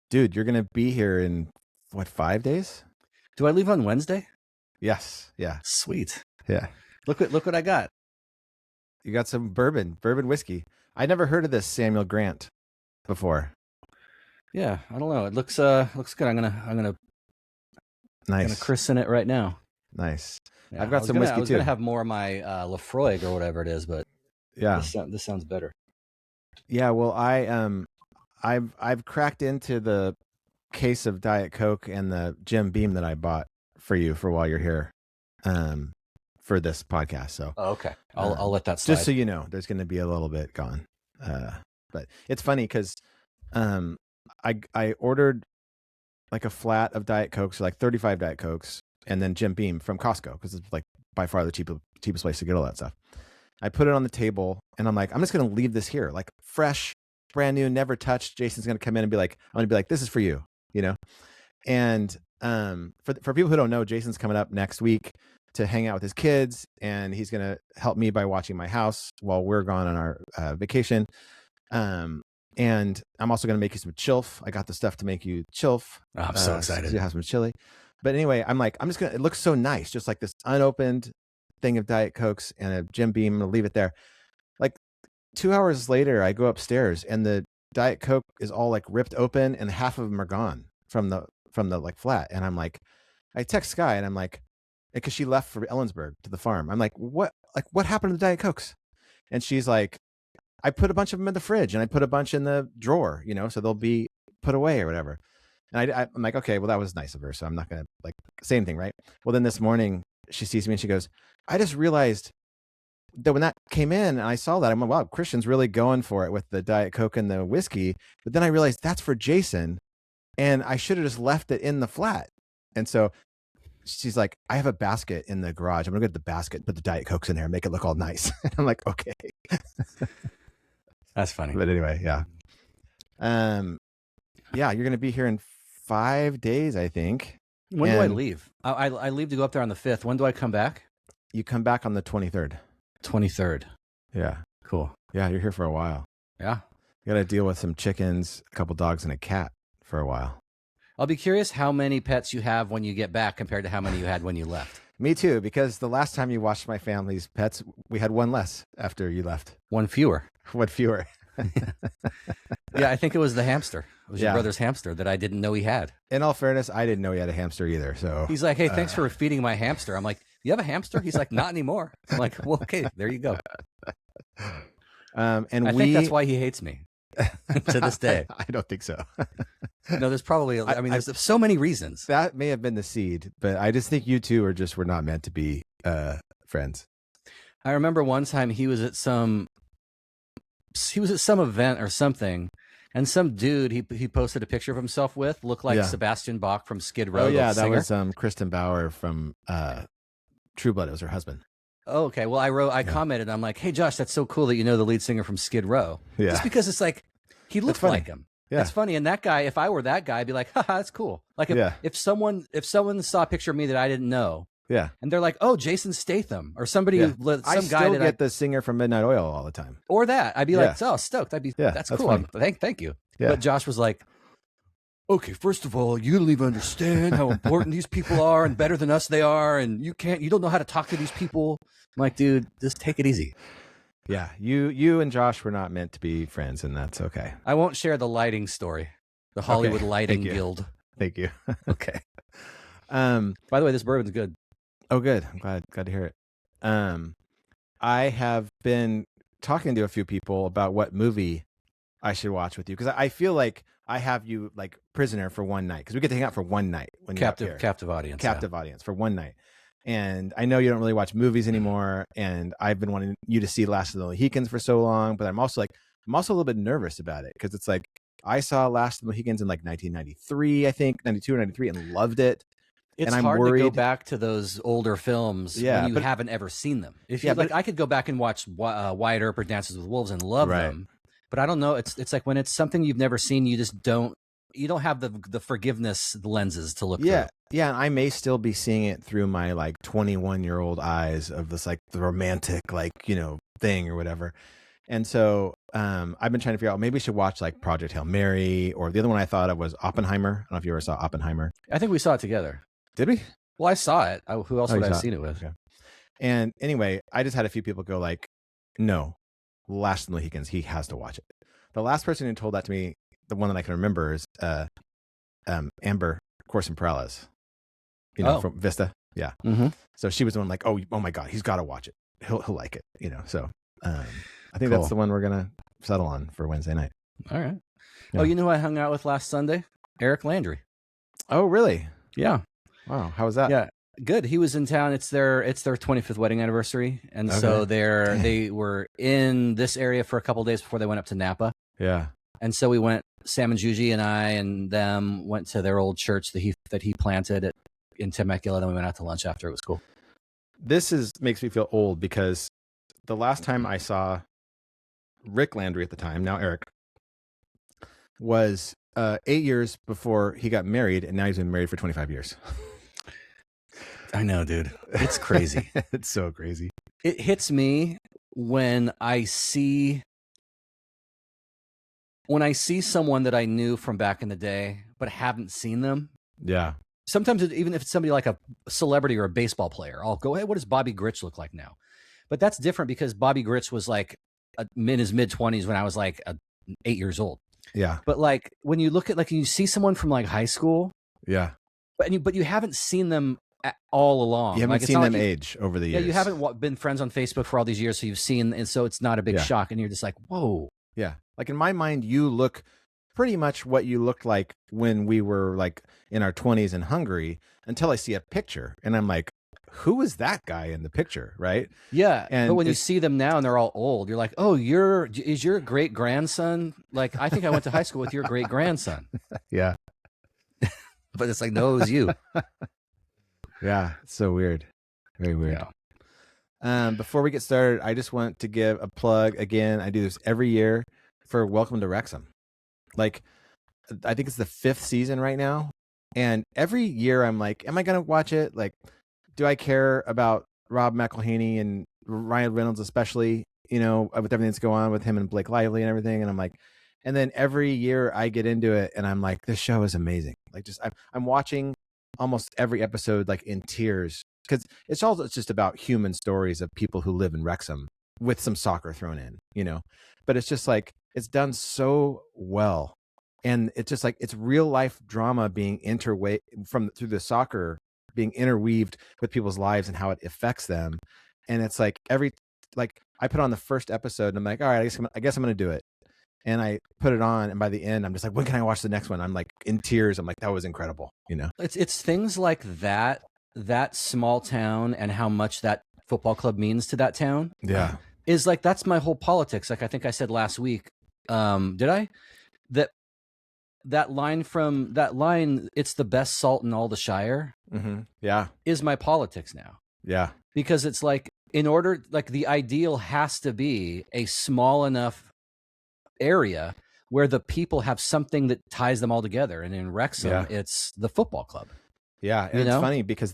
Dude, you're going to be here in, what, 5 days? Do I leave on Wednesday? Yes. Yeah. Sweet. Yeah. Look what I got. You got some bourbon whiskey. I never heard of this Samuel Grant before. Yeah, I don't know. It looks good. I'm gonna Nice. christen it right now. Nice. Yeah, I've got some whiskey too. I was gonna have more of my Lafroig or whatever it is, but yeah, this sounds better. Yeah, well, I've cracked into the case of Diet Coke and the Jim Beam that I bought for you for while you're here, for this podcast. So okay, I'll let that slide. Just so you know, there's going to be a little bit gone, but it's funny because I ordered like a flat of Diet Cokes, so like 35 Diet Cokes, and then Jim Beam from Costco because it's like by far the cheapest place to get all that stuff. I put it on the table and I'm like, I'm just going to leave this here, like fresh, brand new, never touched. Jason's going to come in and be like, I'm going to be like, this is for you, you know? And for people who don't know, Jason's coming up next week to hang out with his kids, and he's going to help me by watching my house while we're gone on our vacation. And I'm also going to make you some chilf. I got the stuff to make you chilf. Oh, I'm so excited. So you have some chili. But anyway, I'm like, it looks so nice. Just like this unopened thing of Diet Cokes and a Jim Beam. I'm going to leave it there. Like 2 hours later, I go upstairs and the Diet Coke is all like ripped open and half of them are gone from the like flat. And I'm like, I text Sky and I'm like, because she left for Ellensburg to the farm. I'm like, what happened to the Diet Cokes? And she's like, I put a bunch of them in the fridge and I put a bunch in the drawer, you know, so they'll be put away or whatever. And I'm like, okay, well, that was nice of her. So I'm not going to like say anything, right? Well, then this morning she sees me and she goes, I just realized that when that came in and I saw that, I'm like, wow, Christian's really going for it with the Diet Coke and the whiskey. But then I realized that's for Jason and I should have just left it in the flat. And so she's like, I have a basket in the garage. I'm going to get the basket and put the Diet Cokes in there and make it look all nice. And I'm like, okay. That's funny. But anyway, yeah. Yeah, you're going to be here in 5 days, I think. When do I leave? I leave to go up there on the 5th. When do I come back? You come back on the 23rd. 23rd. Yeah. Cool. Yeah, you're here for a while. Yeah. You got to deal with some chickens, a couple dogs, and a cat for a while. I'll be curious how many pets you have when you get back compared to how many you had when you left. Me too, because the last time you watched my family's pets, we had one less after you left. One fewer. One fewer. Yeah, I think it was the hamster. It was your brother's hamster that I didn't know he had. In all fairness, I didn't know he had a hamster either. So he's like, hey, thanks for feeding my hamster. I'm like, you have a hamster? He's like, not anymore. I'm like, well, okay, there you go. And I think that's why he hates me to this day. I don't think so. No, there's probably, there's so many reasons. That may have been the seed, but I just think you two were not meant to be friends. I remember one time he was at some event or something, and some dude he posted a picture of himself with looked like Sebastian Bach from Skid Row. Oh yeah, that was Kristen Bauer from True Blood. It was her husband. Oh, okay. Well, I commented. I'm like, hey Josh, that's so cool that you know the lead singer from Skid Row. Yeah. Just because it's like he looked like him. Yeah. That's funny. And that guy, if I were that guy, I'd be like, haha, that's cool. Like if someone saw a picture of me that I didn't know. Yeah. And they're like, oh, Jason Statham or somebody I still get the singer from Midnight Oil all the time. Or that. I'd be like, oh, stoked. That's cool. Thank you. Yeah. But Josh was like, okay, first of all, you don't even understand how important these people are and better than us they are, and you don't know how to talk to these people. I'm like, dude, just take it easy. Yeah, you and Josh were not meant to be friends, and that's okay. I won't share the lighting story. The Hollywood Lighting Guild. Thank you. Okay. By the way, this bourbon's good. Oh, good. I'm glad to hear it. I have been talking to a few people about what movie I should watch with you, because I feel like I have you like prisoner for one night, because we get to hang out for one night when captive audience for one night. And I know you don't really watch movies anymore, and I've been wanting you to see Last of the Mohicans for so long, but I'm also a little bit nervous about it, because it's like I saw Last of the Mohicans in like 1993, I think 92 or 93, and loved it. It's hard to go back to those older films when you haven't ever seen them. If you I could go back and watch Wyatt Earp or Dances with Wolves and love them, but I don't know. It's like when it's something you've never seen, you just don't. You don't have the forgiveness lenses to look through. Yeah, and I may still be seeing it through my like 21-year-old eyes of this like the romantic thing or whatever. And so I've been trying to figure out, maybe we should watch like Project Hail Mary, or the other one I thought of was Oppenheimer. I don't know if you ever saw Oppenheimer. I think we saw it together. Did we? Well, I saw it. Who else would I have seen it with? Okay. And anyway, I just had a few people go like, no, Last of the Mohicans, he has to watch it. The last person who told that to me, the one that I can remember, is Amber Corson Perales, from Vista. Yeah. Mm-hmm. So she was the one like, oh my God, he's got to watch it. He'll like it, So I think that's the one we're gonna settle on for Wednesday night. All right. Yeah. Oh, you know who I hung out with last Sunday? Eric Landry. Oh, really? Yeah. Wow. How was that? Yeah. Good. He was in town. It's their 25th wedding anniversary, and so they were in this area for a couple of days before they went up to Napa. Yeah. And so we went. Sam and Juji and I and them went to their old church that he planted in Temecula. Then we went out to lunch after. It was cool. This makes me feel old because the last time I saw Rick Landry at the time, now Eric, was 8 years before he got married, and now he's been married for 25 years. I know, dude. It's crazy. It's so crazy. It hits me when I see someone that I knew from back in the day, but haven't seen them. Yeah. Sometimes even if it's somebody like a celebrity or a baseball player, I'll go, hey, what does Bobby Grich look like now? But that's different because Bobby Grich was like in his mid-20s when I was like 8 years old. Yeah. But like when you look at you see someone from like high school. Yeah. But you haven't seen them all along. You haven't seen them age over the years. Yeah, you haven't been friends on Facebook for all these years, so you've seen, and so it's not a big shock, and you're just like, whoa. Yeah. Like in my mind, you look pretty much what you looked like when we were like in our 20s in Hungary, until I see a picture and I'm like, who is that guy in the picture? Right. Yeah. But when you see them now and they're all old, you're like, oh, is your great grandson? Like, I think I went to high school with your great grandson. Yeah. But it's like, no, it was you. Yeah. It's so weird. Very weird. Yeah. Before we get started, I just want to give a plug again. I do this every year for Welcome to Wrexham. Like, I think it's the 5th season right now. And every year I'm like, am I going to watch it? Like, do I care about Rob McElhaney and Ryan Reynolds, especially, with everything that's going on with him and Blake Lively and everything? And I'm like, and then every year I get into it and I'm like, this show is amazing. Like, I'm watching almost every episode, like in tears, because it's just about human stories of people who live in Wrexham with some soccer thrown in, but it's just like, it's done so well. And it's just like, it's real life drama being through the soccer, being interweaved with people's lives and how it affects them. And it's like I put on the first episode and I'm like, all right, I guess I'm going to do it. And I put it on, and by the end, I'm just like, when can I watch the next one? I'm like in tears. I'm like, that was incredible. It's things like that small town and how much that football club means to that town. Yeah. Is like, that's my whole politics. Like I think I said last week, did I? That line, it's the best salt in all the Shire. Mm-hmm. Yeah. Is my politics now. Yeah. Because it's like, the ideal has to be a small enough area where the people have something that ties them all together. And in Wrexham, it's the football club. Yeah. And it's funny because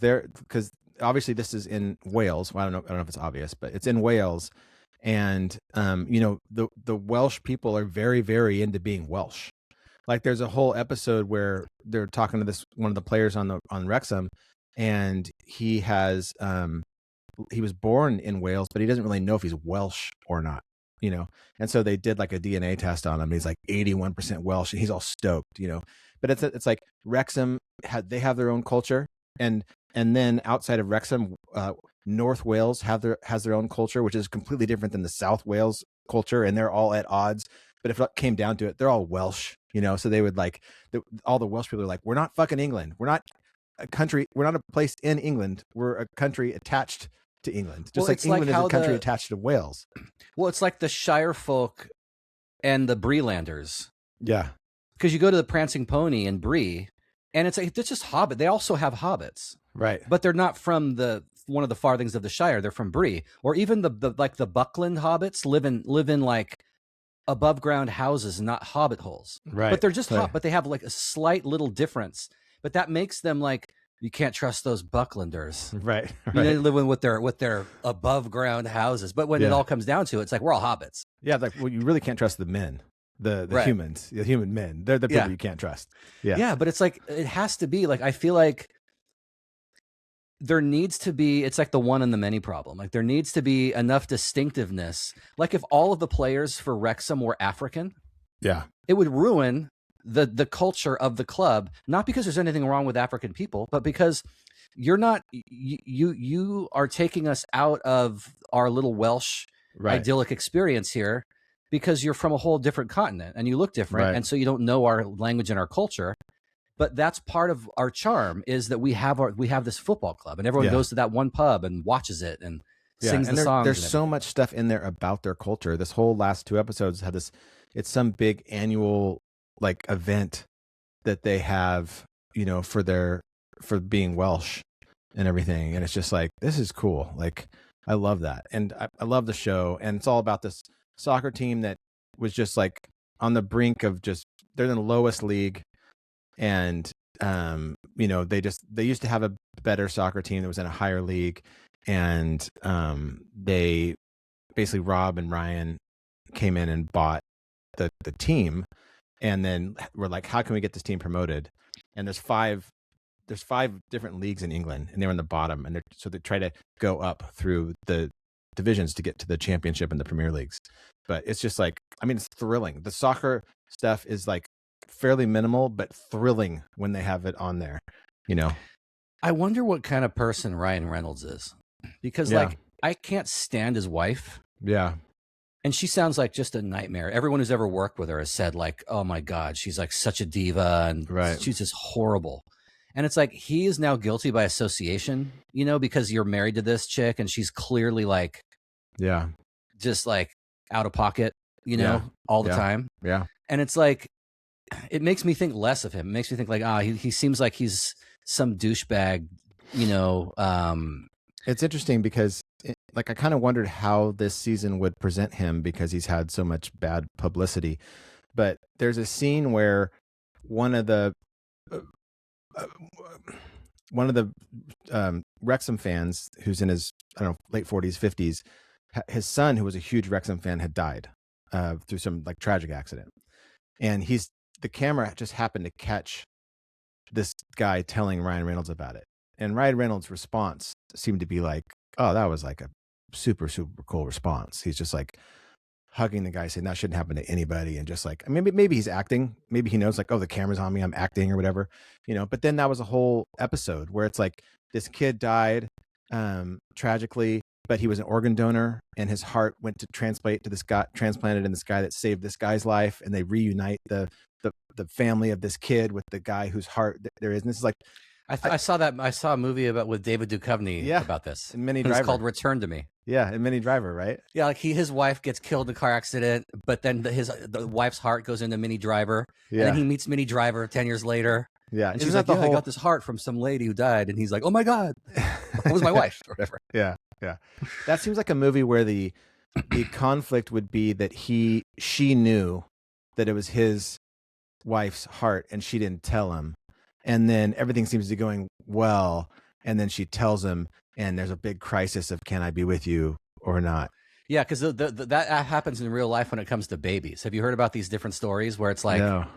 obviously this is in Wales. Well, I don't know if it's obvious, but it's in Wales. And, the Welsh people are very, very into being Welsh. Like there's a whole episode where they're talking to one of the players on Wrexham, and he has, he was born in Wales, but he doesn't really know if he's Welsh or not, And so they did like a DNA test on him. He's like 81% Welsh, and he's all stoked, But it's like Wrexham they have their own culture, and then outside of Wrexham, North Wales has their own culture, which is completely different than the South Wales culture, and they're all at odds. But if it came down to it, they're all Welsh, So they would like all the Welsh people are like, we're not fucking England. We're not a country. We're not a place in England. We're a country attached to England, just like England is a country attached to Wales. Well, it's like the Shire folk and the Breelanders. Yeah, because you go to the Prancing Pony in Bree, and it's just Hobbit. They also have hobbits, right? But they're not from one of the farthings of the Shire. They're from Bree, or even the Buckland hobbits live in like above ground houses, not hobbit holes. Right. But they're just but they have like a slight little difference. But that makes them like, you can't trust those Bucklanders. Right. They live with their above ground houses. But when it all comes down to it, it's like we're all hobbits. Yeah, like you really can't trust the men, the humans, the human men. They're the people you can't trust. Yeah. Yeah, but it's like it has to be like I feel like there needs to be, it's like the one and the many problem. Like there needs to be enough distinctiveness. Like if all of the players for Wrexham were African, it would ruin the culture of the club, not because there's anything wrong with African people, but because you're not, you are taking us out of our little Welsh idyllic experience here because you're from a whole different continent and you look different. And so you don't know our language and our culture. But that's part of our charm is that we have this football club and everyone goes to that one pub and watches it and sings the songs. There's so much stuff in there about their culture. This whole last 2 episodes had this, it's some big annual like event that they have, for being Welsh and everything. And it's just like, this is cool. Like, I love that. And I love the show. And it's all about this soccer team that was just like on the brink of they're in the lowest league. And, they used to have a better soccer team that was in a higher league. And they basically, Rob and Ryan came in and bought the team. And then we're like, how can we get this team promoted? And there's five different leagues in England, and they're on the bottom. And so they try to go up through the divisions to get to the championship and the Premier Leagues. But it's just like, it's thrilling. The soccer stuff is like fairly minimal, but thrilling when they have it on there, I wonder what kind of person Ryan Reynolds is, because like I can't stand his wife. Yeah. And she sounds like just a nightmare. Everyone who's ever worked with her has said like, oh my God, she's like such a diva and she's just horrible. And it's like, he is now guilty by association, because you're married to this chick and she's clearly like, just like out of pocket, all the time. Yeah. And it's like, it makes me think less of him. It makes me think like, he seems like he's some douchebag, It's interesting because I kind of wondered how this season would present him because he's had so much bad publicity. But there's a scene where one of the Wrexham fans who's in his, late 40s, 50s, his son, who was a huge Wrexham fan, had died through some like tragic accident. And the camera just happened to catch this guy telling Ryan Reynolds about it. And Ryan Reynolds' response seemed to be like, oh, that was like a super, super cool response. He's just like hugging the guy, saying that shouldn't happen to anybody. And just like, maybe he's acting. Maybe he knows like, oh, the camera's on me, I'm acting or whatever, But then that was a whole episode where it's like this kid died tragically, but he was an organ donor and his heart went to transplanted in this guy that saved this guy's life. And they reunite the family of this kid with the guy whose heart there is. And this is like, I saw a movie with David Duchovny about this. In Minnie Driver. It's called Return to Me. Yeah, in Minnie Driver, right? Yeah, like his wife gets killed in a car accident, but then the wife's heart goes into Minnie Driver. Yeah. And then he meets Minnie Driver 10 years later. Yeah. And she's like, I got this heart from some lady who died. And he's like, oh my God, that was my wife or whatever. Yeah, yeah. That seems like a movie where the conflict would be that she knew that it was his wife's heart and she didn't tell him. And then everything seems to be going well. And then she tells him, and there's a big crisis of, can I be with you or not? Yeah, because that happens in real life when it comes to babies. Have you heard about these different stories where it's like, no.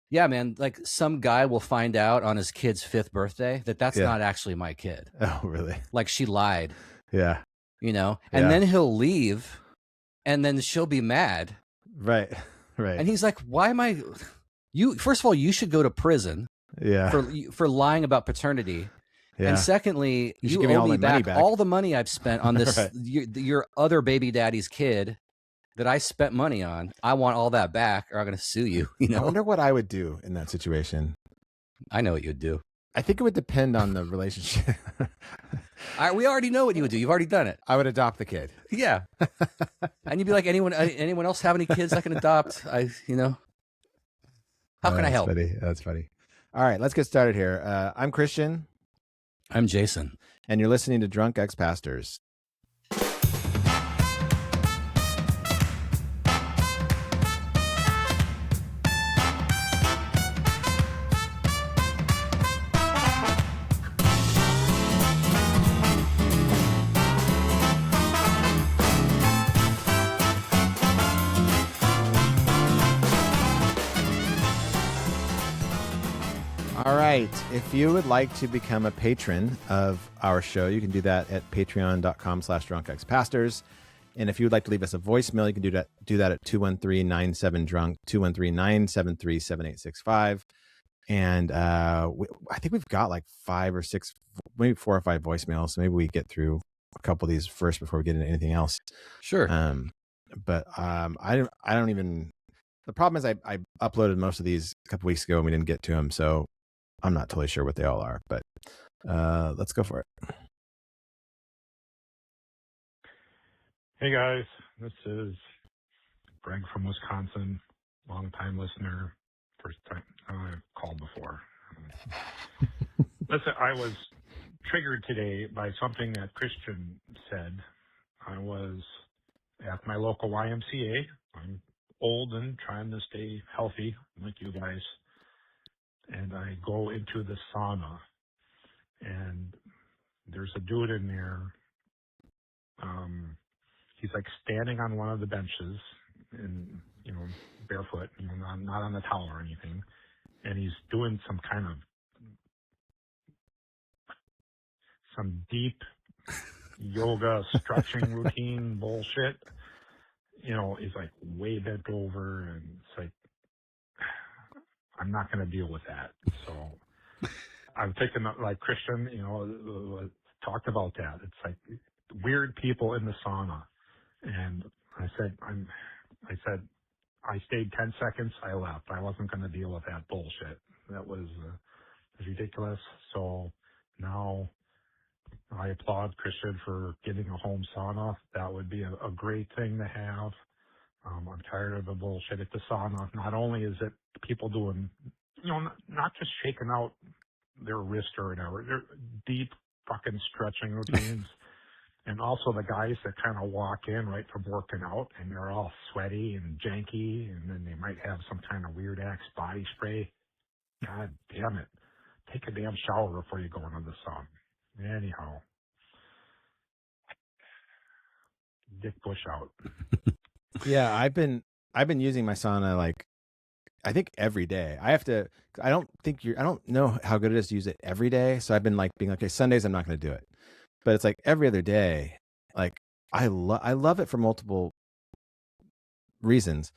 Yeah, man, like some guy will find out on his kid's 5th birthday that's not actually my kid. Oh, really? Like she lied. Yeah. And then he'll leave and then she'll be mad. Right. Right. And he's like, why am I... First of all, you should go to prison. Yeah. For lying about paternity. Yeah. And secondly, you owe me back all the money I've spent on this your other baby daddy's kid that I spent money on. I want all that back or I'm going to sue you, I wonder what I would do in that situation. I know what you'd do. I think it would depend on the relationship. We already know what you would do. You've already done it. I would adopt the kid. Yeah. And you'd be like, anyone else have any kids I can adopt? How can I help? That's funny. All right, let's get started here. I'm Christian. I'm Jason. And you're listening to Drunk Ex-Pastors. All right. If you would like to become a patron of our show, you can do that at patreon.com/drunkexpastors. And if you would like to leave us a voicemail, you can do that at 213-97-DRUNK, 213-973-7865. And I think we've got like 5 or 6, maybe 4 or 5 voicemails. So maybe we get through a couple of these first before we get into anything else. Sure. But I don't even. The problem is I uploaded most of these a couple weeks ago and we didn't get to them, so I'm not totally sure what they all are. But let's go for it. Hey guys, this is Greg from Wisconsin, long-time listener, first time I've called before. Listen, I was triggered today by something that Christian said. I was at my local YMCA. I'm old and trying to stay healthy like you guys. And I go into the sauna, and there's a dude in there. He's like standing on one of the benches and, barefoot, not on the towel or anything. And he's doing some deep yoga stretching routine bullshit. He's like way bent over, and it's like, I'm not going to deal with that. So I'm thinking like Christian, talked about that. It's like weird people in the sauna. And I said, I stayed 10 seconds. I left. I wasn't going to deal with that bullshit. That was ridiculous. So now I applaud Christian for getting a home sauna. That would be a great thing to have. I'm tired of the bullshit at the sauna. Not only is it people doing, not just shaking out their wrist or whatever, they're deep fucking stretching routines. And also the guys that kind of walk in right from working out and they're all sweaty and janky, and then they might have some kind of weird axe body spray. God damn it. Take a damn shower before you go into the sun. Anyhow. Dick Bush out. Yeah, I've been using my sauna like I think every day. I don't know how good it is to use it every day. So I've been like being like, okay, Sundays I'm not going to do it. But it's like every other day. Like I love it for multiple reasons.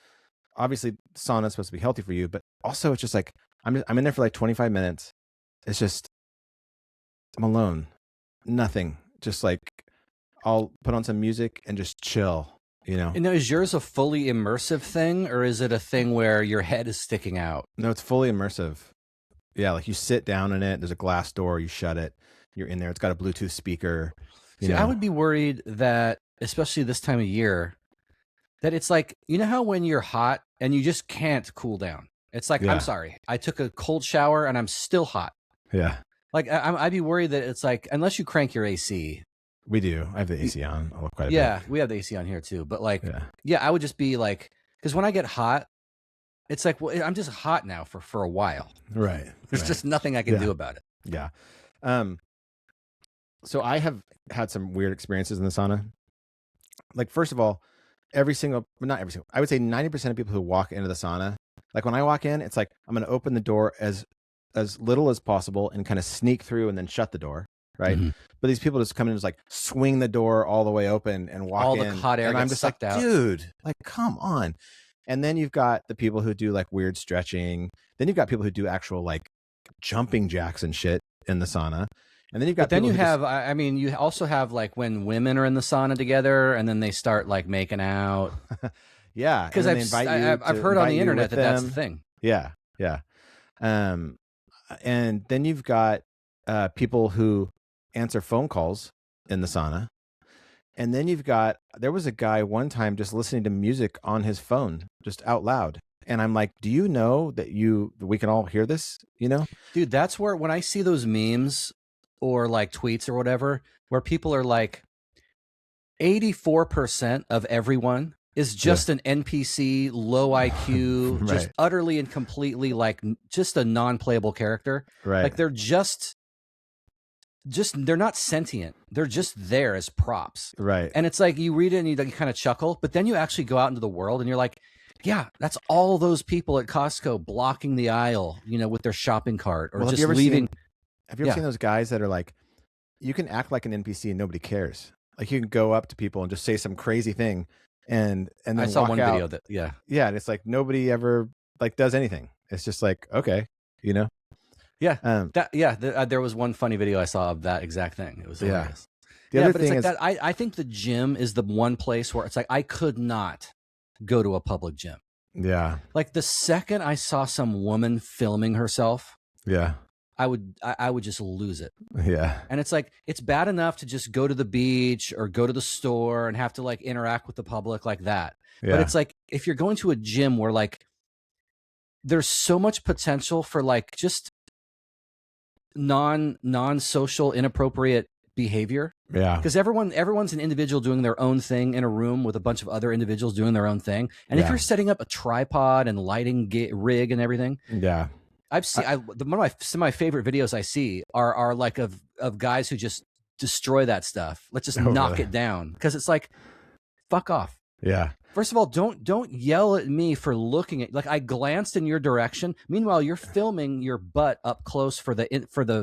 Obviously, sauna is supposed to be healthy for you, but also it's just like I'm in there for like 25 minutes. It's just I'm alone, nothing. Just like I'll put on some music and just chill. And now, is yours a fully immersive thing, or is it a thing where your head is sticking out? No, it's fully immersive. Yeah, like you sit down in it. There's a glass door. You shut it. You're in there. It's got a Bluetooth speaker. See, I would be worried that, especially this time of year, that it's like, how when you're hot and you just can't cool down. It's like, I'm sorry, I took a cold shower and I'm still hot. Yeah. Like I'd be worried that it's like, unless you crank your AC. We do. I have the AC on quite a bit. Yeah, we have the AC on here too. But like, I would just be like, because when I get hot, it's like, well, I'm just hot now for a while. Right. There's just nothing I can do about it. Yeah. So I have had some weird experiences in the sauna. Like, first of all, not every single, I would say 90% of people who walk into the sauna, like when I walk in, it's like, I'm going to open the door as little as possible and kind of sneak through and then shut the door. Right. Mm-hmm. But these people just come in and just like swing the door all the way open and walk all in. All the hot air and gets I'm just sucked like, out. Dude, like, come on. And then you've got the people who do like weird stretching. Then you've got people who do actual like jumping jacks and shit in the sauna. And then you've got. But then you have, you also have like when women are in the sauna together and then they start like making out. Yeah, because I've heard on the internet that that's the thing. Yeah, yeah. And then you've got people who answer phone calls in the sauna. And then there was a guy one time just listening to music on his phone, just out loud. And I'm like, do you know that we can all hear this, Dude, that's where, when I see those memes or like tweets or whatever, where people are like, 84% of everyone is just an NPC, low IQ, right. Just utterly and completely like just a non-playable character. Right. Like they're just they're not sentient. They're just there as props. Right. And it's like you read it and you kind of chuckle, but then you actually go out into the world and you're like, Yeah, that's all those people at Costco blocking the aisle, with their shopping cart or just leaving. Have you ever seen those guys that are like, you can act like an NPC and nobody cares. Like you can go up to people and just say some crazy thing, and then I saw walk one out. video that and it's like nobody ever like does anything. It's just like, okay, Yeah. There was one funny video I saw of that exact thing. It was hilarious. The other thing it's like is that. I think the gym is the one place where it's like I could not go to a public gym. Yeah. Like the second I saw some woman filming herself, I would just lose it. Yeah. And it's like, it's bad enough to just go to the beach or go to the store and have to like interact with the public like that. Yeah. But it's like, if you're going to a gym where like, there's so much potential for like just non-social inappropriate behavior. Yeah. Because everyone's an individual doing their own thing in a room with a bunch of other individuals doing their own thing. And if you're setting up a tripod and lighting rig and everything. Yeah. I've seen some of my favorite videos I see are like of guys who just destroy that stuff. Let's just knock it down, because it's like, fuck off. Yeah. First of all, don't yell at me for looking at, like, I glanced in your direction. Meanwhile, you're filming your butt up close for the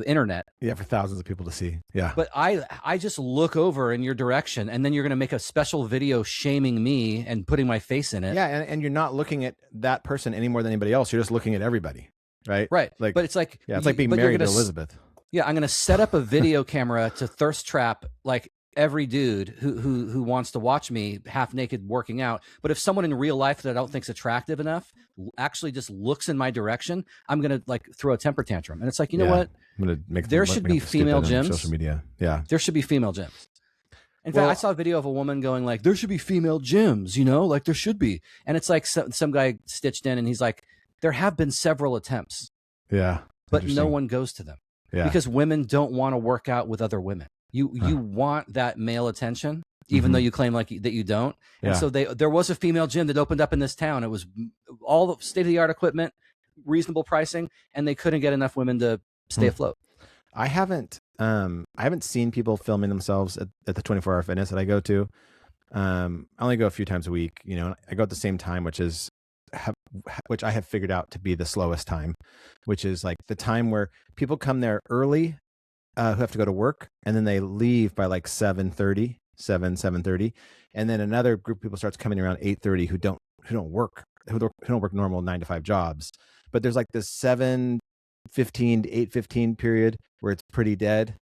internet. Yeah, for thousands of people to see. Yeah. But I just look over in your direction, and then you're going to make a special video shaming me and putting my face in it. Yeah, and you're not looking at that person any more than anybody else. You're just looking at everybody. Right. Like, but it's like, it's like being married to Elizabeth. Yeah. I'm going to set up a video camera to thirst trap like every dude who wants to watch me half naked working out. But if someone in real life that I don't think is attractive enough actually just looks in my direction, I'm going to like throw a temper tantrum. And it's like, you know what? I'm going to make there should be female gyms. Social media. Yeah. There should be female gyms. In fact, I saw a video of a woman going like, there should be female gyms, like there should be. And it's like some guy stitched in and he's like, there have been several attempts. Yeah. But no one goes to them. Yeah. Because women don't want to work out with other women. You want that male attention, even though you claim like that you don't. And so there was a female gym that opened up in this town. It was all the state-of-the-art equipment, reasonable pricing, and they couldn't get enough women to stay afloat. I haven't seen people filming themselves at the 24-hour fitness that I go to. I only go a few times a week, I go at the same time, which I have figured out to be the slowest time, which is like the time where people come there early, who have to go to work, and then they leave by like 7:30, and then another group of people starts coming around 8:30 who don't work normal 9-to-5 jobs. But there's like this 7:15 to 8:15 period where it's pretty dead,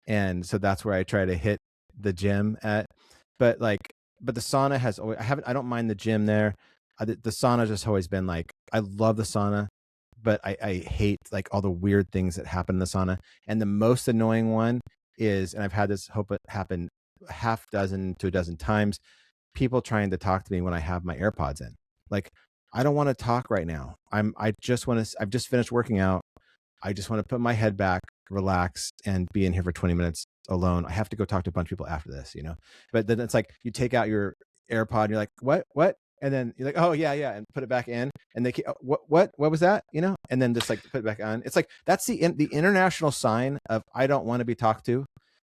and so that's where I try to hit the gym at. But the sauna has always, I don't mind the gym there. The sauna just always been like, I love the sauna, but I hate like all the weird things that happen in the sauna. And the most annoying one is, and I've had this happen half dozen to a dozen times, people trying to talk to me when I have my AirPods in. Like, I don't want to talk right now. I've just finished working out. I just want to put my head back, relax, and be in here for 20 minutes alone. I have to go talk to a bunch of people after this, But then it's like you take out your AirPod and you're like, what? And then you're like, oh yeah, and put it back in, and they keep, what was that, And then just like put it back on. It's like that's the international sign of I don't want to be talked to,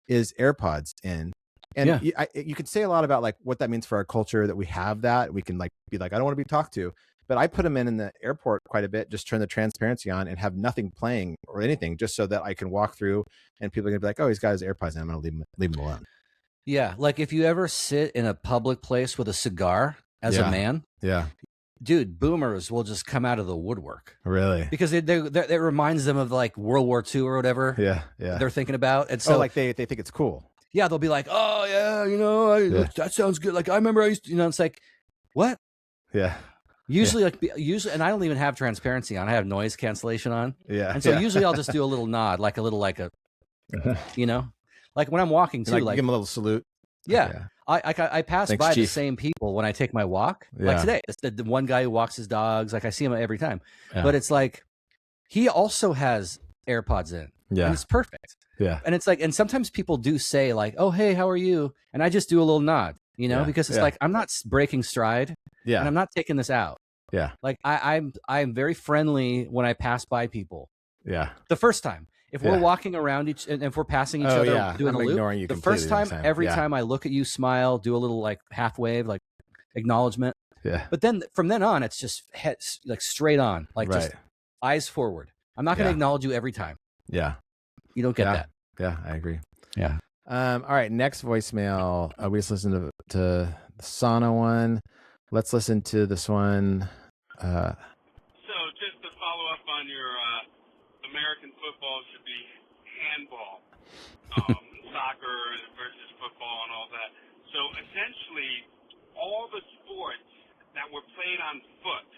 is AirPods in. And you could say a lot about like what that means for our culture, that we have that. We can like be like, I don't want to be talked to, but I put them in the airport quite a bit. Just turn the transparency on and have nothing playing or anything, just so that I can walk through and people are gonna be like, oh, he's got his AirPods in, I'm gonna leave him alone. Yeah, like if you ever sit in a public place with a cigar as a man, dude, boomers will just come out of the woodwork. Really? Because it reminds them of like World War II or whatever. Yeah. They're thinking about, and so like they think it's cool. Yeah, they'll be like, oh yeah, that sounds good. Like I remember I used to, it's like, what? Yeah. Usually, and I don't even have transparency on. I have noise cancellation on. Yeah. And so usually I'll just do a little nod, like like when I'm walking too, like give them a little salute. Yeah. I pass by the same people when I take my walk. Yeah. Like today, it's the one guy who walks his dogs. Like I see him every time. Yeah. But it's like he also has AirPods in. Yeah. And it's perfect. Yeah. And it's like, and sometimes people do say like, oh, hey, how are you? And I just do a little nod, because it's like, I'm not breaking stride. Yeah. And I'm not taking this out. Yeah. Like I'm very friendly when I pass by people. Yeah. The first time. If we're walking around and if we're passing each other doing a loop, the first time, every time I look at you, smile, do a little like half wave, like acknowledgement. Yeah. But then from then on, it's just like straight on, like just eyes forward. I'm not going to acknowledge you every time. Yeah. You don't get that. Yeah, I agree. Yeah. All right, next voicemail. We just listened to the sauna one. Let's listen to this one. So just to follow up on your American football should be handball, soccer versus football and all that. So essentially, all the sports that were played on foot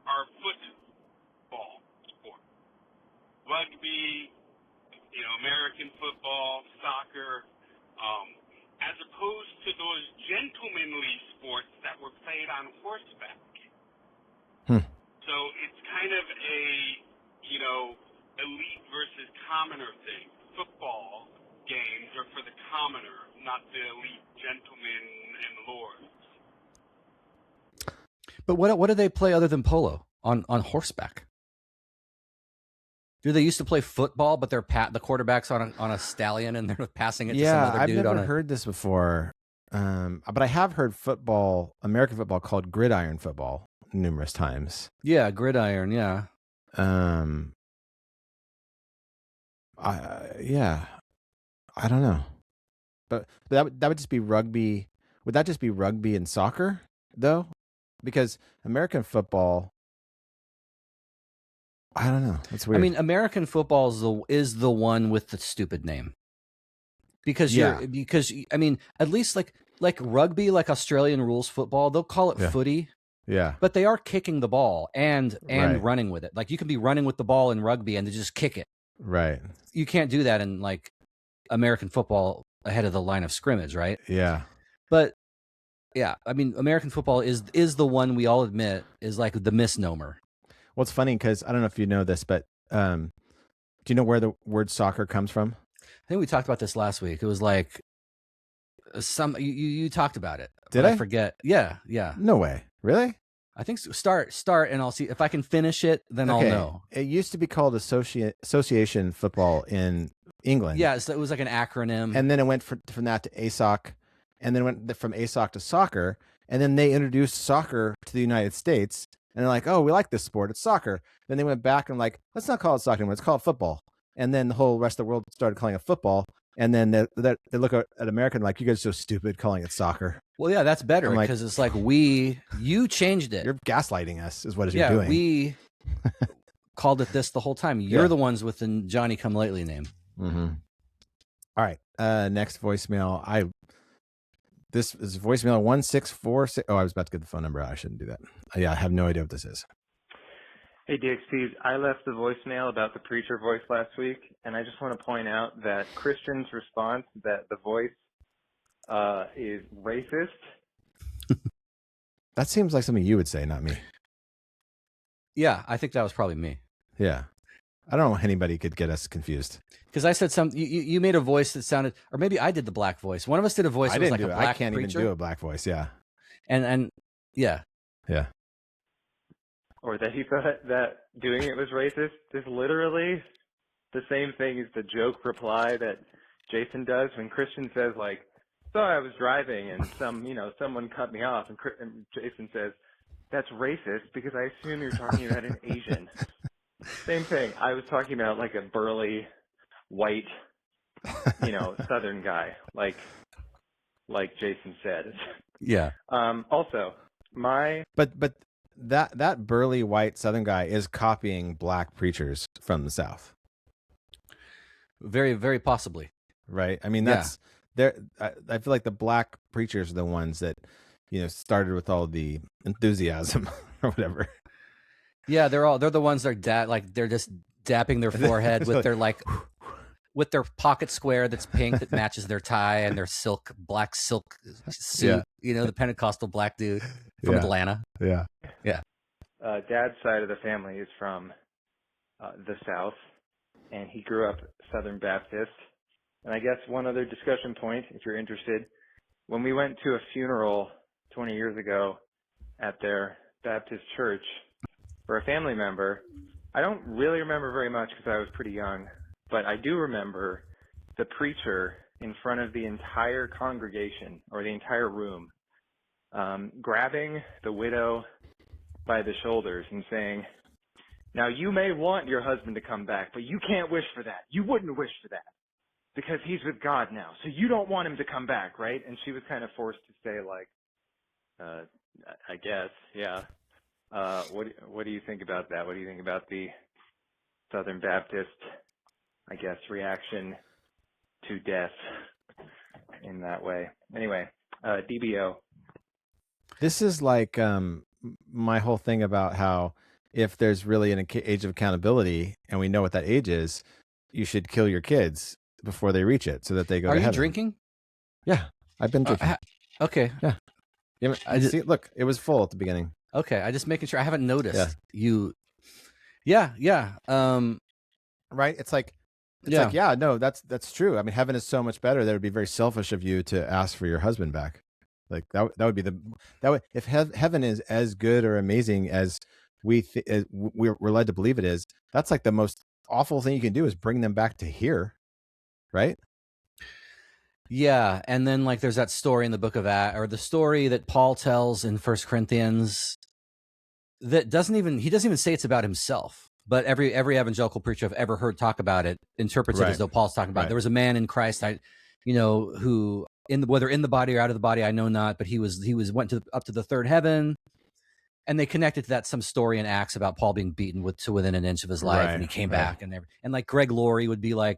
are football sports. Rugby, American football, soccer, as opposed to those gentlemanly sports that were played on horseback. So it's kind of a, elite versus commoner thing. Football games are for the commoner, not the elite gentlemen and lords. But what do they play other than polo on horseback? Do they used to play football, but they're the quarterback's on a stallion and they're passing it to some other dude? I've never heard this before. But I have heard American football called gridiron football numerous times. Yeah, gridiron, yeah. I don't know. But that would just be rugby. Would that just be rugby and soccer though? Because American football, I don't know. That's weird. I mean, American football is the one with the stupid name. Because I mean, at least like rugby, like Australian rules football, they'll call it footy. Yeah. But they are kicking the ball and running with it. Like you can be running with the ball in rugby and they just kick it. Right. You can't do that in like American football ahead of the line of scrimmage, right? Yeah. But yeah, I mean, American football is the one we all admit is like the misnomer. Well, it's funny because I don't know if you know this, but do you know where the word soccer comes from? I think we talked about this last week. It was like you talked about it. Did I? I forget? Yeah. No way. Really? I think so. Start, and I'll see if I can finish it. Then I'll know. It used to be called association football in England. Yeah, so it was like an acronym, and then it went from that to ASOC, and then it went from ASOC to soccer, and then they introduced soccer to the United States, and they're like, "Oh, we like this sport. It's soccer." Then they went back and like, "Let's not call it soccer anymore. Let's call it football." And then the whole rest of the world started calling it football. And then they look at American like, "You guys are so stupid calling it soccer." Well, yeah, that's better because it's like you changed it. You're gaslighting us, is what you're doing. We called it this the whole time. You're the ones with the Johnny Come Lately name. Mm-hmm. All right, next voicemail. This is voicemail 1646. Oh, I was about to get the phone number out. I shouldn't do that. Yeah, I have no idea what this is. Hey, DXTs. I left the voicemail about the preacher voice last week, and I just want to point out that Christian's response that the voice is racist. That seems like something you would say, not me. Yeah, I think that was probably me. Yeah. I don't know how anybody could get us confused. Because I said something, you made a voice that sounded, or maybe I did the black voice. One of us did a voice that was like a black preacher. I can't even do a black voice, yeah. And yeah. Yeah. Or that he thought that doing it was racist is literally the same thing as the joke reply that Jason does when Christian says, like, "So I was driving and someone cut me off," and Jason says, "That's racist because I assume you're talking about an Asian." Same thing. I was talking about like a burly, white, Southern guy, like Jason said. Yeah. Also, but that burly white Southern guy is copying black preachers from the South. Very, very possibly. Right. I mean, that's I feel like the black preachers are the ones that, started with all the enthusiasm or whatever. Yeah, they're the ones that are they're just dapping their forehead with their with their pocket square that's pink that matches their tie and their black silk suit. The Pentecostal black dude from Atlanta. Yeah. Yeah. Dad's side of the family is from the South, and he grew up Southern Baptist. And I guess one other discussion point, if you're interested, when we went to a funeral 20 years ago at their Baptist church for a family member, I don't really remember very much because I was pretty young, but I do remember the preacher in front of the entire congregation or the entire room grabbing the widow by the shoulders and saying, now you may want your husband to come back, but you can't wish for that. You wouldn't wish for that because he's with God now. So you don't want him to come back, right? And she was kind of forced to say, like, I guess, yeah. What do you think about that? What do you think about the Southern Baptist, I guess, reaction to death in that way? Anyway, DBO. This is like my whole thing about how if there's really an age of accountability and we know what that age is, you should kill your kids before they reach it so that they go to heaven. Are you drinking? Yeah, I've been drinking. Okay. Yeah. See, look, it was full at the beginning. Okay, I just making sure. I haven't noticed you. Yeah. Right? It's like, no, that's true. I mean, heaven is so much better that it would be very selfish of you to ask for your husband back. Like that would be if heaven is as good or amazing as we're led to believe it is, that's like the most awful thing you can do is bring them back to here, right? Yeah, and then like there's that story in the book of or the story that Paul tells in 1 Corinthians that doesn't even say it's about himself, but every evangelical preacher I've ever heard talk about it interprets it as though Paul's talking about it. There was a man in Christ, who whether in the body or out of the body, I know not, but he went up to the third heaven. And they connected to that some story in Acts about Paul being beaten to within an inch of his life, and he came back, and like Greg Laurie would be like,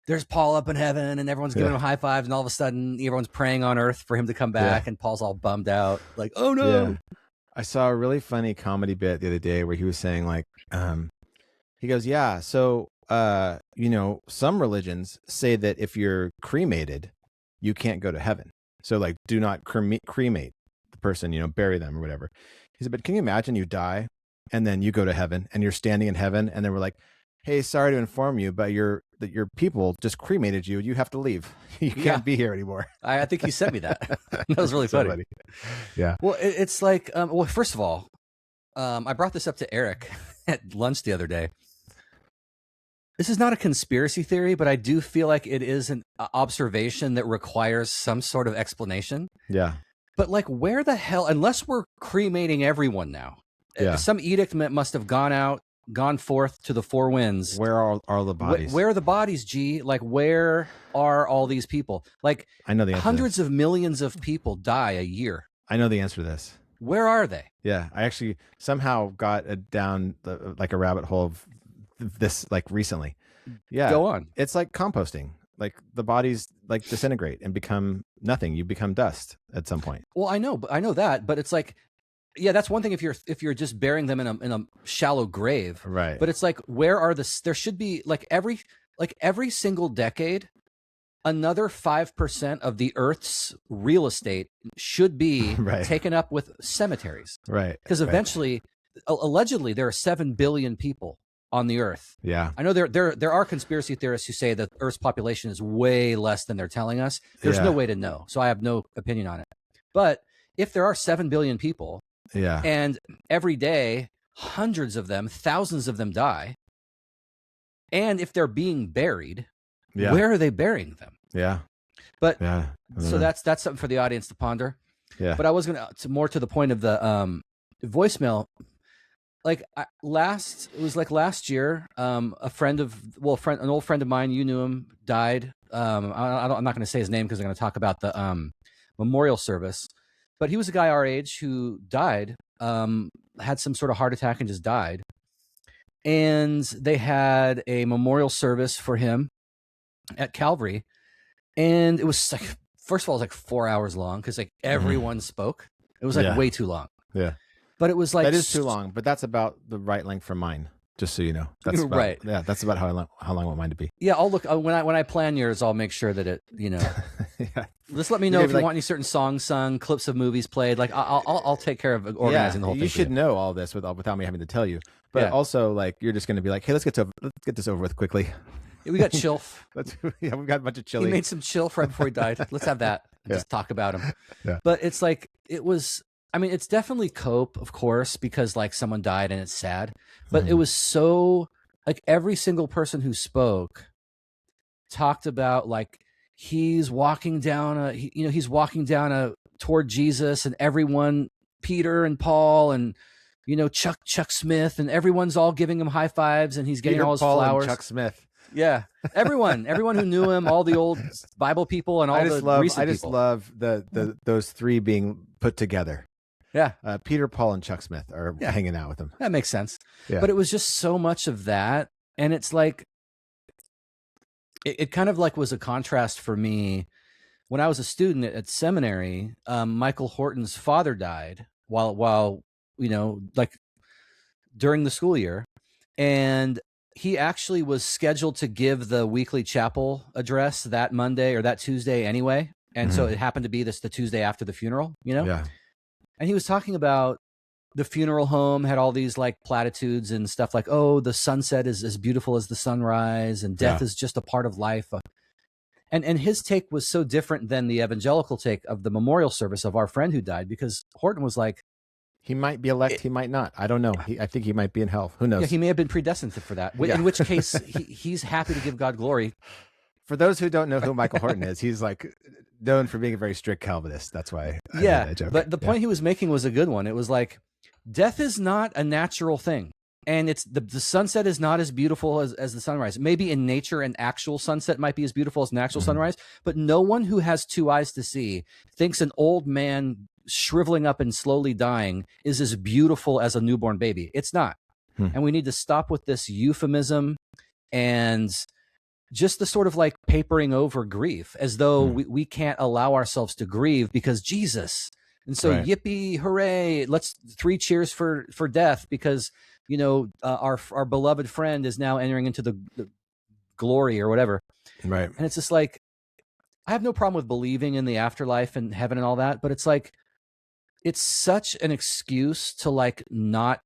"There's Paul up in heaven," and everyone's giving him high fives, and all of a sudden, everyone's praying on earth for him to come back, and Paul's all bummed out, like, "Oh no!" Yeah. I saw a really funny comedy bit the other day where he was saying like, he goes, "Yeah, so some religions say that if you're cremated, you can't go to heaven. So like, do not cremate the person, bury them or whatever." He said, "But can you imagine you die and then you go to heaven and you're standing in heaven and then we're like, hey, sorry to inform you, but your people just cremated you. You have to leave. You can't be here anymore." I think he sent me that. That was really funny. Yeah. Well, it's like, first of all, I brought this up to Eric at lunch the other day. This is not a conspiracy theory, but I do feel like it is an observation that requires some sort of explanation. Yeah. But like, where the hell, unless we're cremating everyone now, some edict must have gone forth to the four winds. Where are the bodies? Where are the bodies, G? Like, where are all these people? Like, I know the answer. Hundreds of millions of people die a year. I know the answer to this. Where are they? Yeah, I actually somehow got down like a rabbit hole of this like recently. Yeah, go on. It's like composting. Like the bodies like disintegrate and become nothing. You become dust at some point. Well, I know that, but it's like, yeah, that's one thing if you're just burying them in a shallow grave, right? But it's like, where are there should be like every single decade, another 5% of the Earth's real estate should be taken up with cemeteries, right? Because eventually, allegedly, there are 7 billion people on the Earth. Yeah, I know there are conspiracy theorists who say that Earth's population is way less than they're telling us. There's no way to know, so I have no opinion on it. But if there are 7 billion people, and every day hundreds of them, thousands of them die, and if they're being buried, where are they burying them? Yeah, but so that's something for the audience to ponder. Yeah, but I was gonna more to the point of the voicemail. Like last year, an old friend of mine, you knew him, died. I'm not going to say his name because I'm going to talk about the memorial service. But he was a guy our age who died, had some sort of heart attack and just died. And they had a memorial service for him at Calvary, and it was like, first of all, it was like 4 hours long because like everyone spoke. It was like way too long. Yeah. But it was like that is too long, but that's about the right length for mine. Just so you know, that's about, right. Yeah, that's about how long I want mine to be. Yeah, I'll look when I plan yours. I'll make sure that it, just let me know if you want any certain songs sung, clips of movies played. Like I'll take care of organizing the whole thing. You should know all this without me having to tell you. But also, like, you're just going to be like, hey, let's get this over with quickly. We got Chilf. We've got a bunch of chili. He made some Chilf right before he died. Let's have that. Just talk about him. Yeah. But it's like it was. I mean, it's definitely cope, of course, because like someone died and it's sad. But it was so like every single person who spoke talked about like he's walking down toward Jesus, and everyone, Peter and Paul and Chuck Smith, and everyone's all giving him high fives, and he's getting Peter, all his Paul, flowers. And Chuck Smith. Yeah, everyone who knew him, all the old Bible people and all the recent people. I just love those three being put together. Yeah, Peter, Paul, and Chuck Smith are hanging out with him. That makes sense. Yeah. But it was just so much of that, and it's like it kind of like was a contrast for me when I was a student at seminary. Michael Horton's father died while like during the school year, and he actually was scheduled to give the weekly chapel address that Monday or that Tuesday anyway. And so it happened to be the Tuesday after the funeral, Yeah. And he was talking about the funeral home had all these like platitudes and stuff like, oh, the sunset is as beautiful as the sunrise, and death is just a part of life. And his take was so different than the evangelical take of the memorial service of our friend who died, because Horton was like, he might be elect, he might not. I don't know. I think he might be in hell. Who knows? Yeah, he may have been predestined for that. In which case, he's happy to give God glory. For those who don't know who Michael Horton is, he's like known for being a very strict Calvinist. That's why. But the point he was making was a good one. It was like, death is not a natural thing, and it's the sunset is not as beautiful as the sunrise. Maybe in nature, an actual sunset might be as beautiful as an actual sunrise, but no one who has two eyes to see thinks an old man shriveling up and slowly dying is as beautiful as a newborn baby. It's not. And we need to stop with this euphemism and just the sort of like papering over grief as though we can't allow ourselves to grieve because Jesus. And so yippee, hooray, let's 3 cheers for death because, our beloved friend is now entering into the glory or whatever. Right. And it's just like, I have no problem with believing in the afterlife and heaven and all that, but it's like, it's such an excuse to like not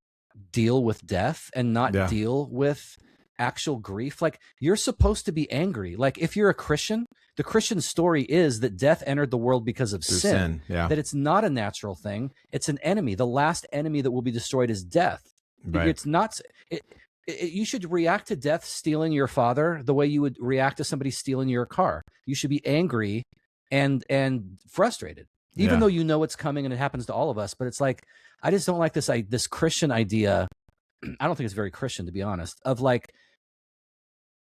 deal with death and not deal with actual grief. Like, you're supposed to be angry. Like, if you're a Christian, the Christian story is that death entered the world because of sin. That it's not a natural thing. It's an enemy. The last enemy that will be destroyed is death. Right. It's not. You should react to death stealing your father the way you would react to somebody stealing your car. You should be angry and frustrated. Even though it's coming and it happens to all of us, but it's like, I just don't like this Christian idea. I don't think it's very Christian, to be honest, of like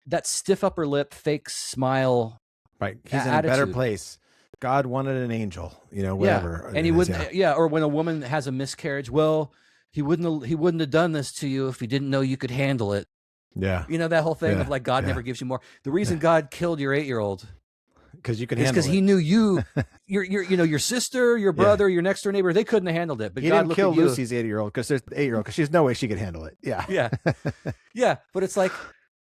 that stiff upper lip, fake smile. Right. He's in a better place. God wanted an angel, whatever. Yeah. And he wouldn't, or when a woman has a miscarriage, well, he wouldn't have done this to you if he didn't know you could handle it. Yeah. That whole thing of like, God never gives you more. The reason God killed your 8-year-old because you can handle it. Because he knew you, your sister, your brother, your next door neighbor, they couldn't have handled it. But he God didn't kill Lucy's 8-year-old because there's 8-year-old because she's no way she could handle it. Yeah. Yeah. But it's like,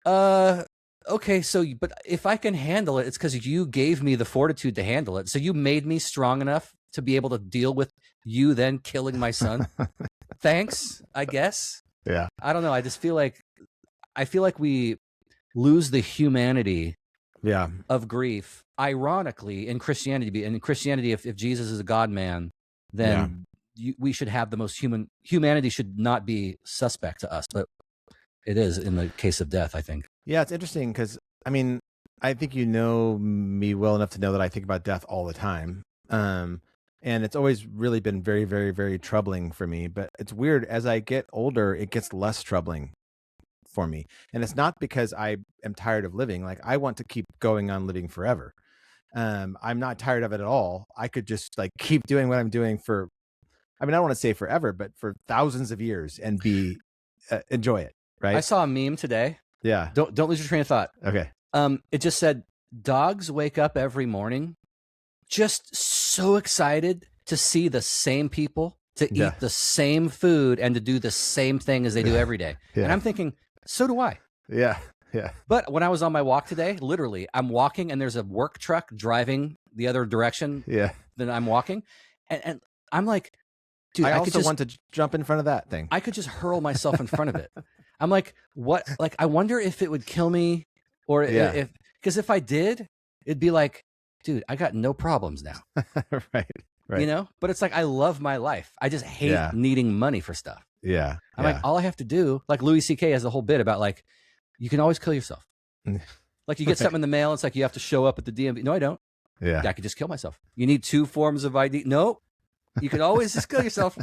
okay, but if I can handle it, it's because you gave me the fortitude to handle it. So you made me strong enough to be able to deal with you then killing my son. Thanks, I guess. Yeah. I don't know. I just feel like we lose the humanity of grief. Ironically, in Christianity, if Jesus is a God man, then we should have the most humanity should not be suspect to us, but it is in the case of death, I think. Yeah, it's interesting because, I mean, I think you know me well enough to know that I think about death all the time. And it's always really been very, very, very troubling for me. But it's weird. As I get older, it gets less troubling for me. And it's not because I am tired of living. Like, I want to keep going on living forever. I'm not tired of it at all. I could just like keep doing what I'm doing for, I mean, I don't want to say forever, but for thousands of years and enjoy it. Right. I saw a meme today. Yeah. Don't lose your train of thought. Okay. It just said, dogs wake up every morning just so excited to see the same people, to eat the same food, and to do the same thing as they do every day. Yeah. And I'm thinking, so do I. Yeah. Yeah. But when I was on my walk today, literally, I'm walking and there's a work truck driving the other direction than I'm walking. And I'm like, dude, I also want to jump in front of that thing. I could just hurl myself in front of it. I'm like, what? Like, I wonder if it would kill me or because if I did, it'd be like, dude, I got no problems now. Right. But it's like, I love my life. I just hate needing money for stuff. Yeah. I'm like, all I have to do, like Louis C.K. has a whole bit about like, you can always kill yourself. Like you get something in the mail, it's like you have to show up at the DMV. No, I don't. Yeah. I could just kill myself. You need 2 forms of ID. No, you can always just kill yourself.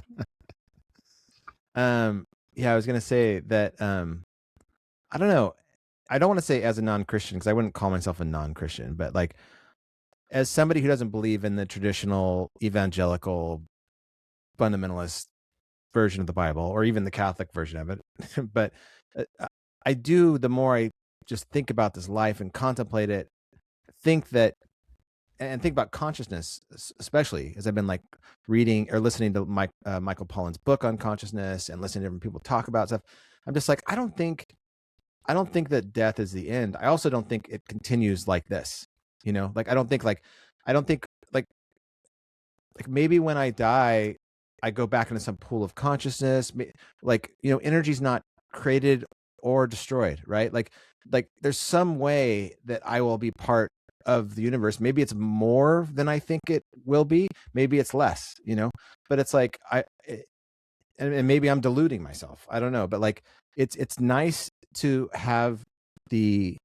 Yeah, I was gonna say that. I don't know. I don't want to say as a non-Christian because I wouldn't call myself a non-Christian, but like as somebody who doesn't believe in the traditional evangelical fundamentalist version of the Bible or even the Catholic version of it, but I do. The more I just think about this life and contemplate it, think about consciousness, especially as I've been like reading or listening to Michael Pollan's book on consciousness and listening to different people talk about stuff. I'm just like, I don't think that death is the end. I also don't think it continues like this, like, I don't think maybe when I die, I go back into some pool of consciousness, like, energy's not created or destroyed, right? Like there's some way that I will be part of the universe. Maybe it's more than I think it will be. Maybe it's less, but it's like, and maybe I'm deluding myself. I don't know, but like, it's nice to have the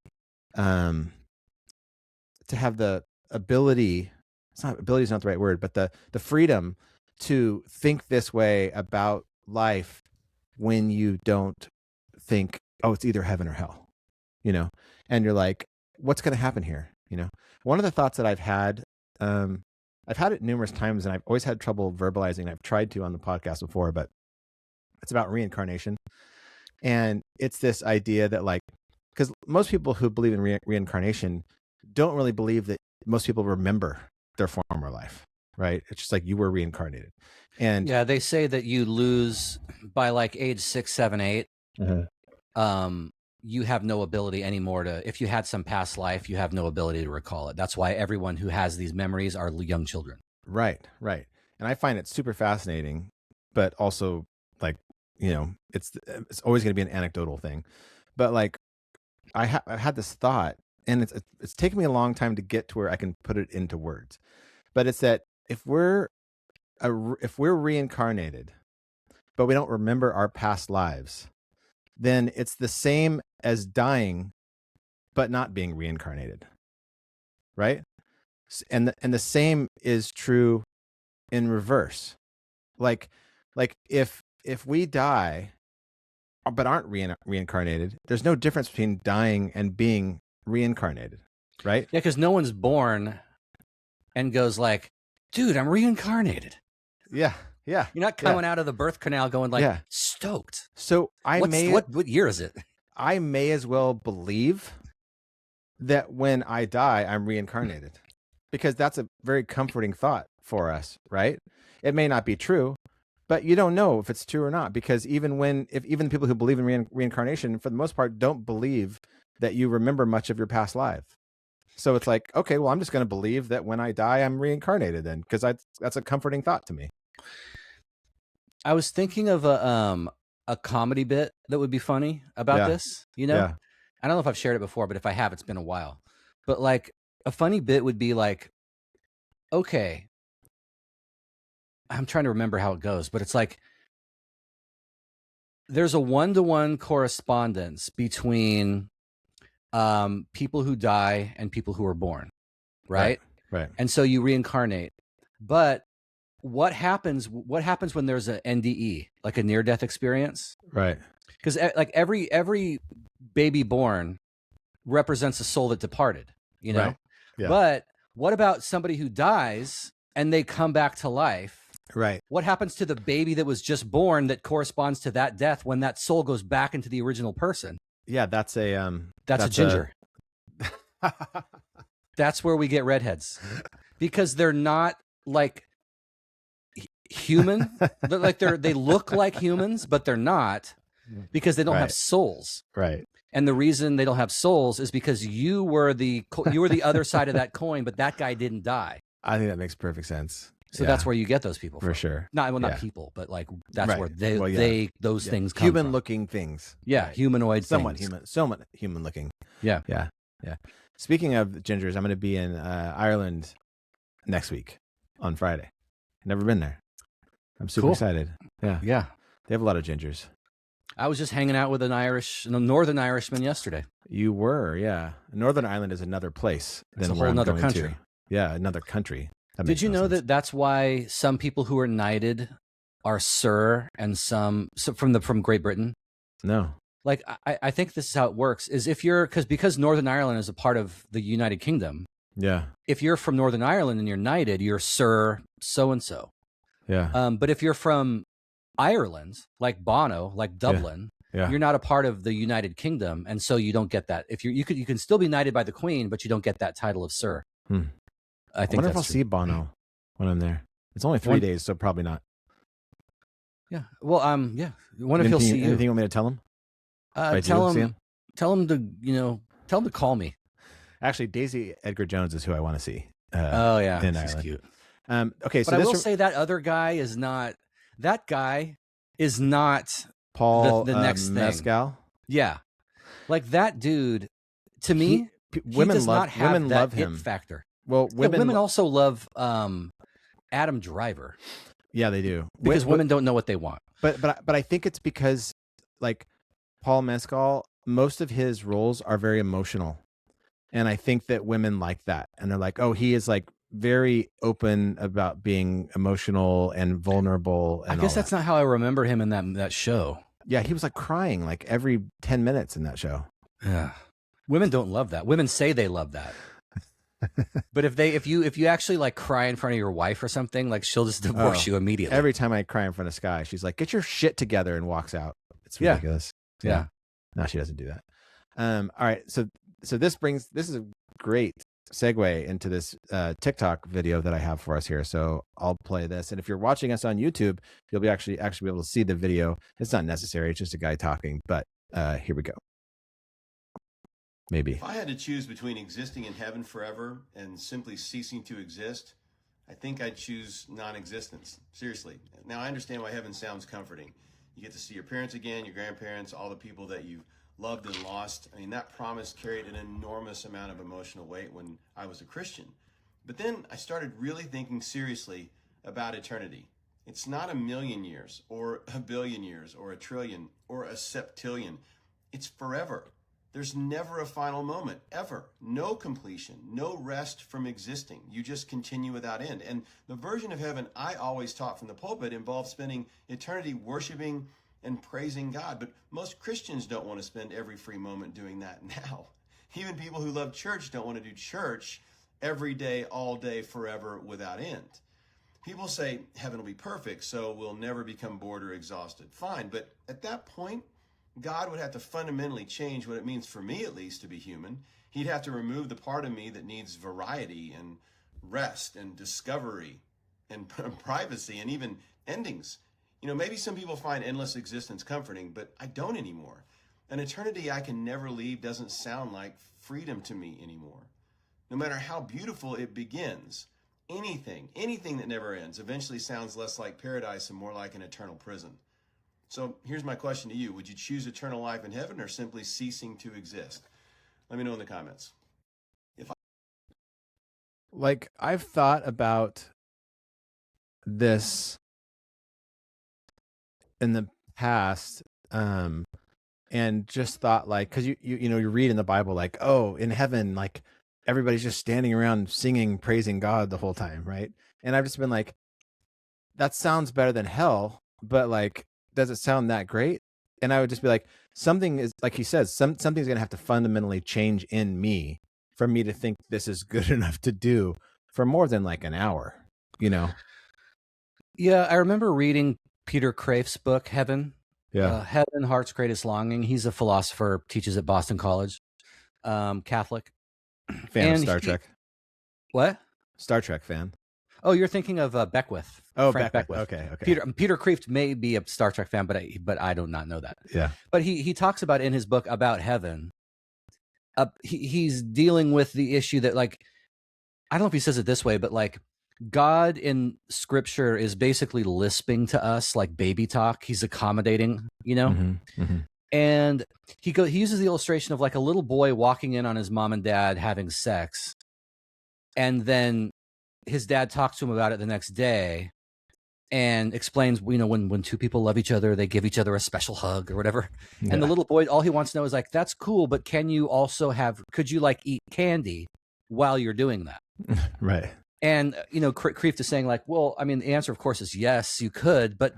ability. Ability is not the right word, but the freedom to think this way about life when you don't think, oh, it's either heaven or hell, and you're like, what's going to happen here? One of the thoughts that I've had it numerous times and I've always had trouble verbalizing. I've tried to on the podcast before, but it's about reincarnation. And it's this idea that like, because most people who believe in reincarnation don't really believe that most people remember their former life, right? It's just like you were reincarnated. And yeah, they say that you lose by like age 6, 7, 8. You have no ability anymore if you had some past life, you have no ability to recall it. That's why everyone who has these memories are young children. Right. And I find it super fascinating, but also like, it's always going to be an anecdotal thing. But like, I've had this thought, and it's taken me a long time to get to where I can put it into words. But it's that if we're reincarnated, but we don't remember our past lives, then it's the same as dying, but not being reincarnated, right? And the same is true in reverse. Like if we die, but aren't reincarnated, there's no difference between dying and being reincarnated, right? Yeah, because no one's born and goes like, dude, I'm reincarnated. Yeah. You're not coming out of the birth canal going like, stoked. So what year is it? I may as well believe that when I die, I'm reincarnated, because that's a very comforting thought for us, right? It may not be true, but you don't know if it's true or not, because even people who believe in reincarnation, for the most part, don't believe that you remember much of your past life. So it's like, okay, well, I'm just going to believe that when I die, I'm reincarnated then, because that's a comforting thought to me. I was thinking of a comedy bit that would be funny about this, Yeah. I don't know if I've shared it before, but if I have, it's been a while. But like a funny bit would be like, okay, I'm trying to remember how it goes, but it's like there's a 1-to-1 correspondence between people who die and people who are born, right? Right. And so you reincarnate. But what happens when there's an NDE, like a near-death experience? Right. Because like every baby born represents a soul that departed, Right. Yeah. But what about somebody who dies and they come back to life? Right. What happens to the baby that was just born that corresponds to that death when that soul goes back into the original person? Yeah, that's a ginger. That's where we get redheads, because they're not like human. They look like humans, but they're not, because they don't have souls. Right. And the reason they don't have souls is because you were the other side of that coin, but that guy didn't die. I think that makes perfect sense. So that's where you get those people from. For sure. Not people, but like that's where those things come human from. Looking things. Yeah, right. humanoid somewhat things. Somewhat human looking. Yeah. Speaking of gingers, I'm going to be in Ireland next week on Friday. Never been there. I'm super excited. Yeah. Yeah. They have a lot of gingers. I was just hanging out with a Northern Irishman yesterday. You were, yeah. Northern Ireland is another place than a whole other country. Yeah, another country. Did you know that that's why some people who are knighted are Sir and some from Great Britain? No. Like, I think this is how it works, is if you're, because Northern Ireland is a part of the United Kingdom. Yeah. If you're from Northern Ireland and you're knighted, you're Sir so-and-so. Yeah. But if you're from Ireland, like Bono, like Dublin, you're not a part of the United Kingdom, and so you don't get that. If you can still be knighted by the Queen, but you don't get that title of Sir. I wonder if I'll see Bono when I'm there. It's only 3 days, so probably not. Yeah. Well, yeah. Wonder if he'll see you. Anything you want me to tell him? Tell him to call me. Actually, Daisy Edgar Jones is who I want to see. Oh yeah, in she's Ireland. cute. Okay, but I will say that other guy is not. That guy is not Paul the next thing. Mescal. Yeah, like that dude. To me, women love him. It factor. Well, women also love Adam Driver. Yeah, they do, because women don't know what they want. But I think it's because, like, Paul Mescal, most of his roles are very emotional, and I think that women like that, and they're like, oh, he is like very open about being emotional and vulnerable. And I guess that's not how I remember him in that show. Yeah, he was like crying like every 10 minutes in that show. Yeah, women don't love that. Women say they love that. But if you actually like cry in front of your wife or something, like she'll just divorce you immediately. Every time I cry in front of Sky, she's like, "Get your shit together," and walks out. It's ridiculous. Yeah. No, she doesn't do that. All right. So this is a great segue into this TikTok video that I have for us here. So I'll play this, and if you're watching us on YouTube, you'll be actually be able to see the video. It's not necessary; it's just a guy talking. But here we go. Maybe. If I had to choose between existing in heaven forever and simply ceasing to exist, I think I'd choose non-existence. Seriously. Now, I understand why heaven sounds comforting. You get to see your parents again, your grandparents, all the people that you've loved and lost. I mean, that promise carried an enormous amount of emotional weight when I was a Christian. But then I started really thinking seriously about eternity. It's not 1,000,000 years or 1,000,000,000 years or 1,000,000,000,000 or a septillion. It's forever. There's never a final moment, ever. No completion, no rest from existing. You just continue without end. And the version of heaven I always taught from the pulpit involves spending eternity worshiping and praising God. But most Christians don't want to spend every free moment doing that now. Even people who love church don't want to do church every day, all day, forever, without end. People say heaven will be perfect, so we'll never become bored or exhausted. Fine, but at that point, God would have to fundamentally change what it means for me, at least, to be human. He'd have to remove the part of me that needs variety and rest and discovery and privacy and even endings. You know, maybe some people find endless existence comforting, but I don't anymore. An eternity I can never leave doesn't sound like freedom to me anymore. No matter how beautiful it begins, anything that never ends eventually sounds less like paradise and more like an eternal prison. So here's my question to you. Would you choose eternal life in heaven or simply ceasing to exist? Let me know in the comments. I've thought about this in the past, and just thought because you read in the Bible like, oh, in heaven, like everybody's just standing around singing, praising God the whole time, right? And I've just been like, that sounds better than hell, but like, does it sound that great? And I would just be like, something is, like he says, something's going to have to fundamentally change in me for me to think this is good enough to do for more than like an hour, you know? Yeah, I remember reading Peter Kreeft's book, Heaven. Yeah. Heaven, Heart's Greatest Longing. He's a philosopher, teaches at Boston College, Catholic. Fan of Star Trek. What? Star Trek fan. Oh, you're thinking of Beckwith. Oh, Frank Beckwith. Okay. Peter Kreeft may be a Star Trek fan, but I do not know that. Yeah. But he talks about in his book about heaven. He's dealing with the issue that, like, I don't know if he says it this way, but like God in Scripture is basically lisping to us like baby talk. He's accommodating, you know. Mm-hmm, mm-hmm. And he uses the illustration of like a little boy walking in on his mom and dad having sex, and then his dad talks to him about it the next day, and explains, when two people love each other, they give each other a special hug or whatever. Yeah. And the little boy, all he wants to know is like, that's cool, but could you like eat candy while you're doing that? Right. And, Kreeft is saying like, well, I mean, the answer of course is yes, you could, but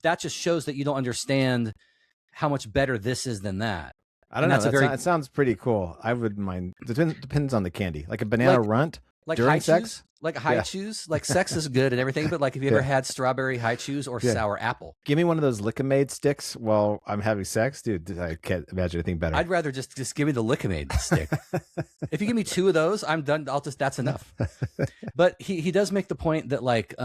that just shows that you don't understand how much better this is than that. I don't know. It sounds pretty cool. I wouldn't mind. Depends on the candy. Like a banana runt during sex? Like high chews, like sex is good and everything, but like have you ever had strawberry high chews or sour apple? Give me one of those Lick-O-Made sticks while I'm having sex, dude. I can't imagine anything better. I'd rather just give me the Lick-O-Made stick. If you give me 2 of those, I'm done. That's enough. But he does make the point that like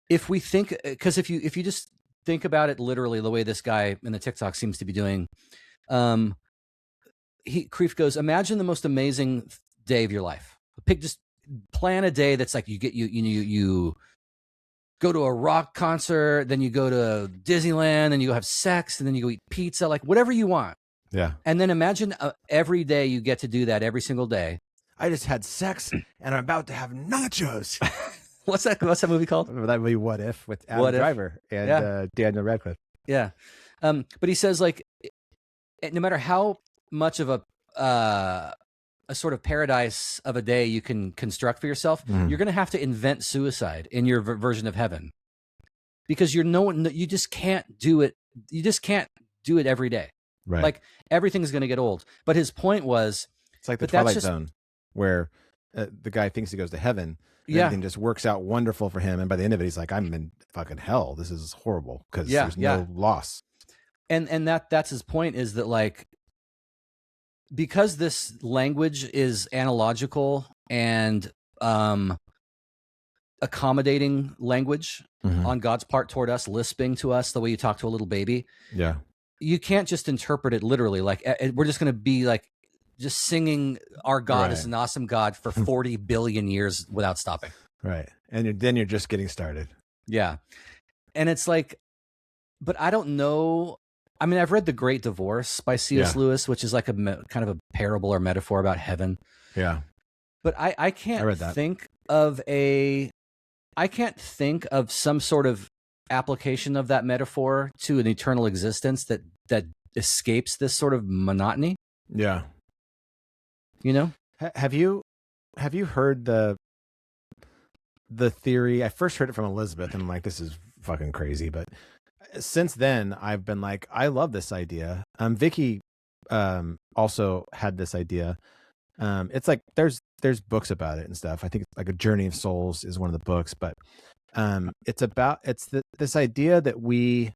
if we think, because if you just think about it literally the way this guy in the TikTok seems to be doing, Kreeft goes, imagine the most amazing day of your life. Just plan a day that's like you go to a rock concert, then you go to Disneyland, then you go have sex, and then you go eat pizza, like whatever you want. Yeah. And then imagine every day you get to do that every single day. I just had sex and I'm about to have nachos. What's that movie called? That movie What If with Adam Driver and Daniel Radcliffe. Yeah. But he says like, no matter how much of a sort of paradise of a day you can construct for yourself, you're going to have to invent suicide in your version of heaven, because you just can't do it. You just can't do it every day. Right. Like everything's going to get old. But his point was, it's like the Twilight Zone where the guy thinks he goes to heaven. And everything just works out wonderful for him. And by the end of it, he's like, I'm in fucking hell. This is horrible because there's no loss. And that's his point, is that like, because this language is analogical and accommodating language on God's part toward us, lisping to us the way you talk to a little baby. Yeah. You can't just interpret it literally. Like we're just going to be like just singing our God is an awesome God for 40 billion years without stopping. Right. And then you're just getting started. Yeah. And it's like, but I don't know. I mean, I've read The Great Divorce by C.S. Lewis, which is like a kind of a parable or metaphor about heaven. Yeah. But I can't think of some sort of application of that metaphor to an eternal existence that escapes this sort of monotony. Yeah. You know? Have you heard the theory? I first heard it from Elizabeth, and I'm like, this is fucking crazy. But since then, I've been like, I love this idea. Vicky also had this idea. It's like there's books about it and stuff. I think it's like A Journey of Souls is one of the books, but it's this idea that we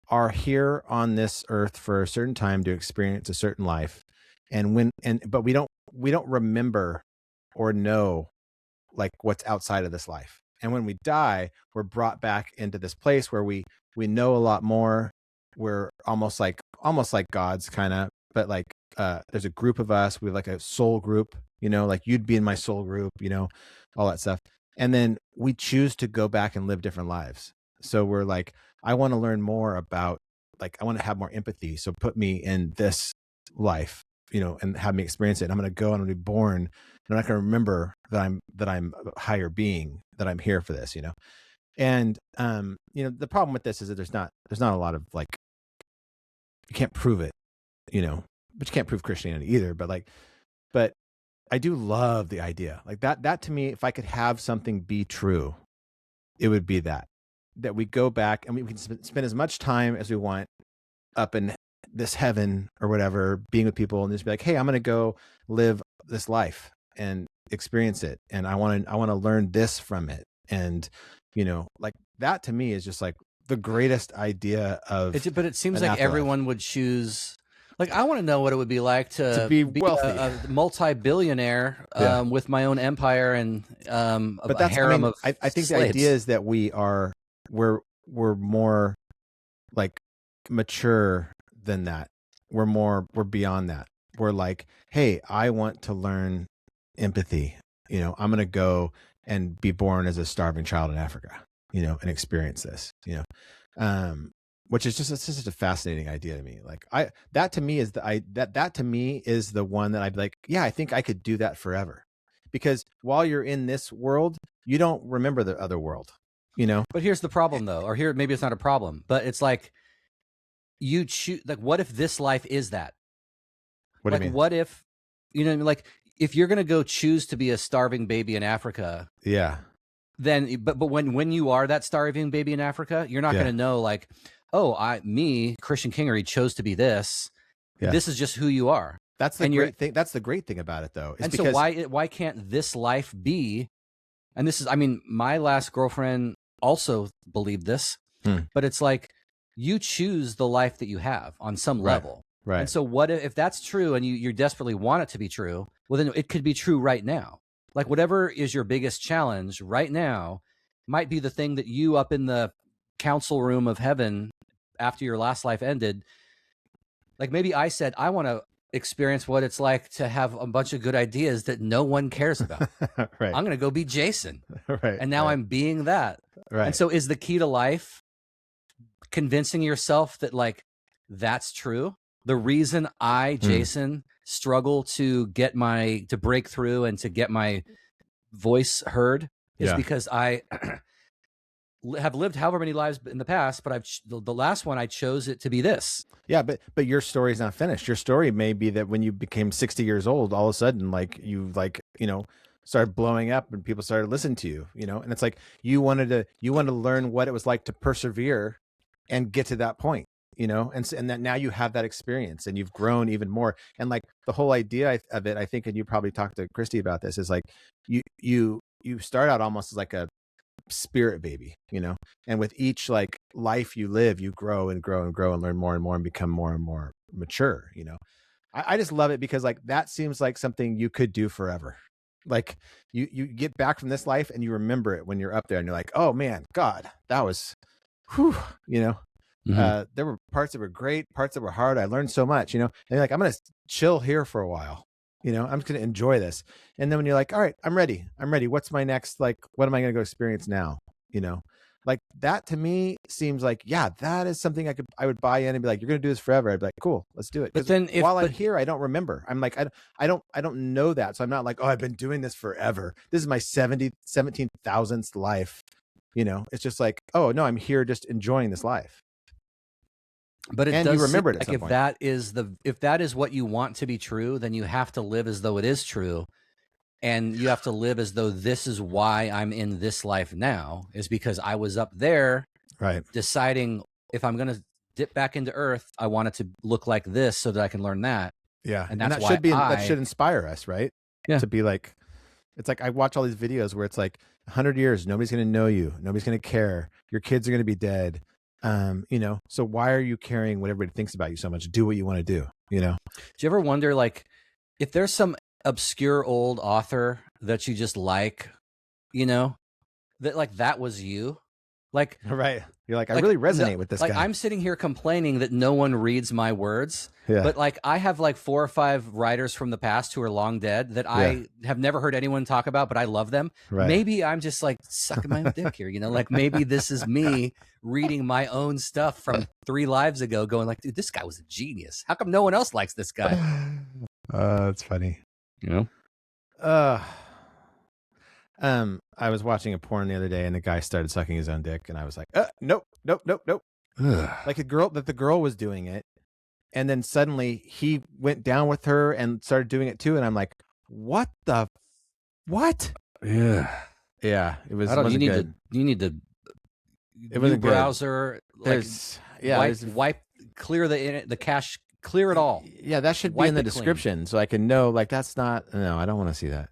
are here on this earth for a certain time to experience a certain life, but we don't remember or know like what's outside of this life. And when we die, we're brought back into this place where we know a lot more. We're almost like gods, kind of, but like there's a group of us. We have like a soul group, like you'd be in my soul group, all that stuff. And then we choose to go back and live different lives. So we're like, I want to learn more about, like, I want to have more empathy. So put me in this life, and have me experience it. And I'm going to go and I'm going to be born. And I'm not going to remember that I'm a higher being, that I'm here for this, And, the problem with this is that there's not a lot of like, you can't prove it, but you can't prove Christianity either. But I do love the idea like that to me, if I could have something be true, it would be that we go back and we can spend as much time as we want up in this heaven or whatever, being with people, and just be like, hey, I'm going to go live this life and experience it. And I want to learn this from it. And, like that to me is just like the greatest idea of, but it seems like everyone would choose, like, I want to know what it would be like to be wealthy, a multi-billionaire with my own empire and but a harem of I think slaves. The idea is that we're more like mature than that. We're beyond that. We're like, hey, I want to learn empathy. I'm going to go and be born as a starving child in Africa, and experience this, which is just such a fascinating idea to me. Like that to me is the one that I'd be like, yeah, I think I could do that forever, because while you're in this world, you don't remember the other world, you know? But here's the problem though, or here, maybe it's not a problem, but it's like you choose, like, what if this life is that? What do you mean? What if, you know, like if you're going to go choose to be a starving baby in Africa, yeah, then, but when you are that starving baby in Africa, you're not going to know like, oh, Christian Kingery chose to be this. Yeah. This is just who you are. That's the great thing. That's the great thing about it, though. And so why can't this life be? And this is, I mean, my last girlfriend also believed this, but it's like you choose the life that you have on some level. Right. And so what if that's true and you desperately want it to be true? Well, then it could be true right now. Like whatever is your biggest challenge right now might be the thing that you up in the council room of heaven after your last life ended. Like maybe I said, I want to experience what it's like to have a bunch of good ideas that no one cares about. Right. I'm going to go be Jason. Right. And now I'm being that. Right. And so is the key to life convincing yourself that like, that's true? The reason I, Jason, struggle to break through and to get my voice heard is because I have lived however many lives in the past, but the last one I chose it to be this. Yeah, but your story's not finished. Your story may be that when you became 60 years old, all of a sudden, like you started blowing up and people started listening to you, and it's like you wanted to learn what it was like to persevere and get to that point, and that now you have that experience and you've grown even more. And like the whole idea of it, I think, and you probably talked to Christy about this, is like you start out almost as like a spirit baby, and with each like life you live, you grow and grow and grow and learn more and more and become more and more mature. I just love it because like that seems like something you could do forever. Like you get back from this life and you remember it when you're up there and you're like, oh man, God, that was whew, there were parts that were great, parts that were hard. I learned so much, and you're like, I'm gonna chill here for a while. I'm just going to enjoy this. And then when you're like, all right, I'm ready. What's my next, like, what am I going to go experience now? Like that to me seems like, yeah, that is something I would buy in and be like, you're going to do this forever. I'd be like, cool, let's do it. But then while I'm here, I don't remember. I'm like, I don't know that. So I'm not like, oh, I've been doing this forever. This is my 17,000th life. It's just like, oh no, I'm here just enjoying this life. But you remembered it. Like if that is what you want to be true, then you have to live as though it is true, and you have to live as though this is why I'm in this life now, is because I was up there, right, deciding if I'm going to dip back into Earth, I want it to look like this so that I can learn that. Yeah, and that's that should inspire us, right? Yeah, to be like, it's like I watch all these videos where it's like 100 years, nobody's going to know you, nobody's going to care, your kids are going to be dead. So why are you caring what everybody thinks about you so much? Do what you want to do, Do you ever wonder, like, if there's some obscure old author that you just like, that like that was you? Like, right. You're like, I really resonate with this guy. I'm sitting here complaining that no one reads my words. Yeah. But like, I have like 4 or 5 writers from the past who are long dead that I have never heard anyone talk about, but I love them. Right. Maybe I'm just like sucking my own dick here, like maybe this is me reading my own stuff from 3 lives ago going like, dude, this guy was a genius. How come no one else likes this guy? That's funny. I was watching a porn the other day and the guy started sucking his own dick and I was like, nope. Like the girl was doing it. And then suddenly he went down with her and started doing it too. And I'm like, what? Yeah. Yeah. It was, you need to, it was a browser. Wipe, clear the cache, clear it all. Yeah. That should be in the description clean. So I can know like, no, I don't want to see that.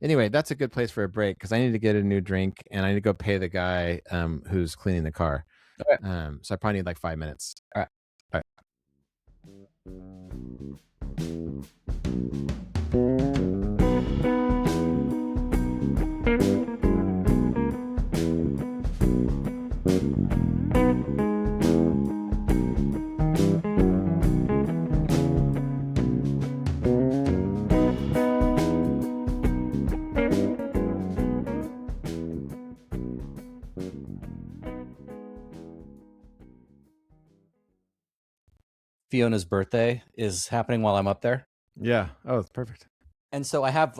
Anyway, that's a good place for a break because I need to get a new drink and I need to go pay the guy who's cleaning the car. Right. So I probably need like 5 minutes. All right. Fiona's birthday is happening while I'm up there. Yeah. Oh, perfect. And so I have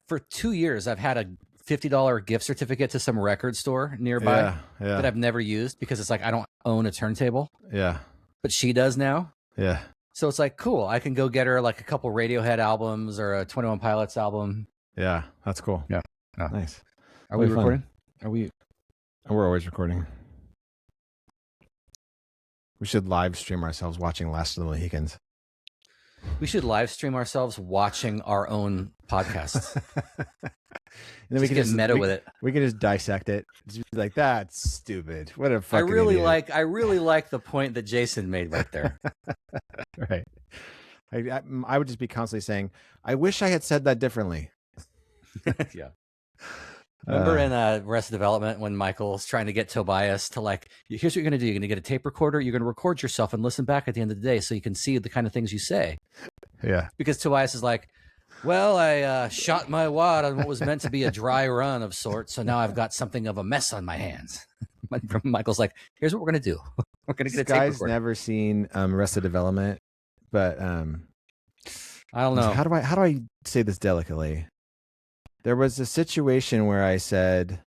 for 2 years, I've had a $50 gift certificate to some record store nearby that I've never used because it's like, I don't own a turntable. Yeah. But she does now. Yeah. So it's like, cool. I can go get her like a couple Radiohead albums or a 21 Pilots album. Yeah. That's cool. Yeah. Oh. Nice. Are we recording? We're always recording. We should live stream ourselves watching Last of the Mohicans. We should live stream ourselves watching our own podcasts. And then we can get meta with it. We can just dissect it. Just be like, that's stupid. What a fucking idiot. I really like the point that Jason made right there. Right. I would just be constantly saying, I wish I had said that differently. Yeah. Remember in Arrested Development when Michael's trying to get Tobias to like, here's what you're going to do. You're going to get a tape recorder. You're going to record yourself and listen back at the end of the day so you can see the kind of things you say. Yeah. Because Tobias is like, well, I shot my wad on what was meant to be a dry run of sorts. So now I've got something of a mess on my hands. Michael's like, here's what we're going to do. We're going to get a tape recorder. Never seen Arrested Development, but I don't know. How do I say this delicately? There was a situation where I said,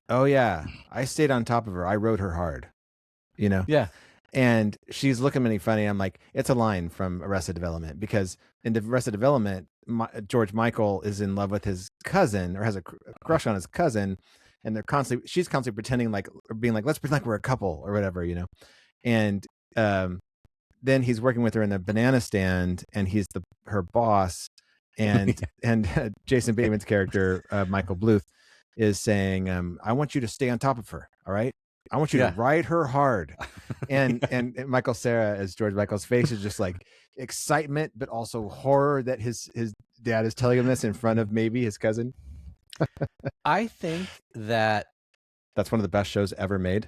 oh, yeah, I stayed on top of her. I rode her hard, you know? Yeah. And she's looking at me funny. I'm like, it's a line from Arrested Development because in Arrested Development, George Michael is in love with his cousin or has a crush on his cousin. And she's constantly pretending like, or being like, let's pretend like we're a couple or whatever, you know? And then he's working with her in the banana stand and he's her boss. And Jason Bateman's character, Michael Bluth, is saying, I want you to stay on top of her. All right. I want you to ride her hard. And Michael Cera as George Michael's face is just like excitement, but also horror that his dad is telling him this in front of maybe his cousin. I think that's one of the best shows ever made.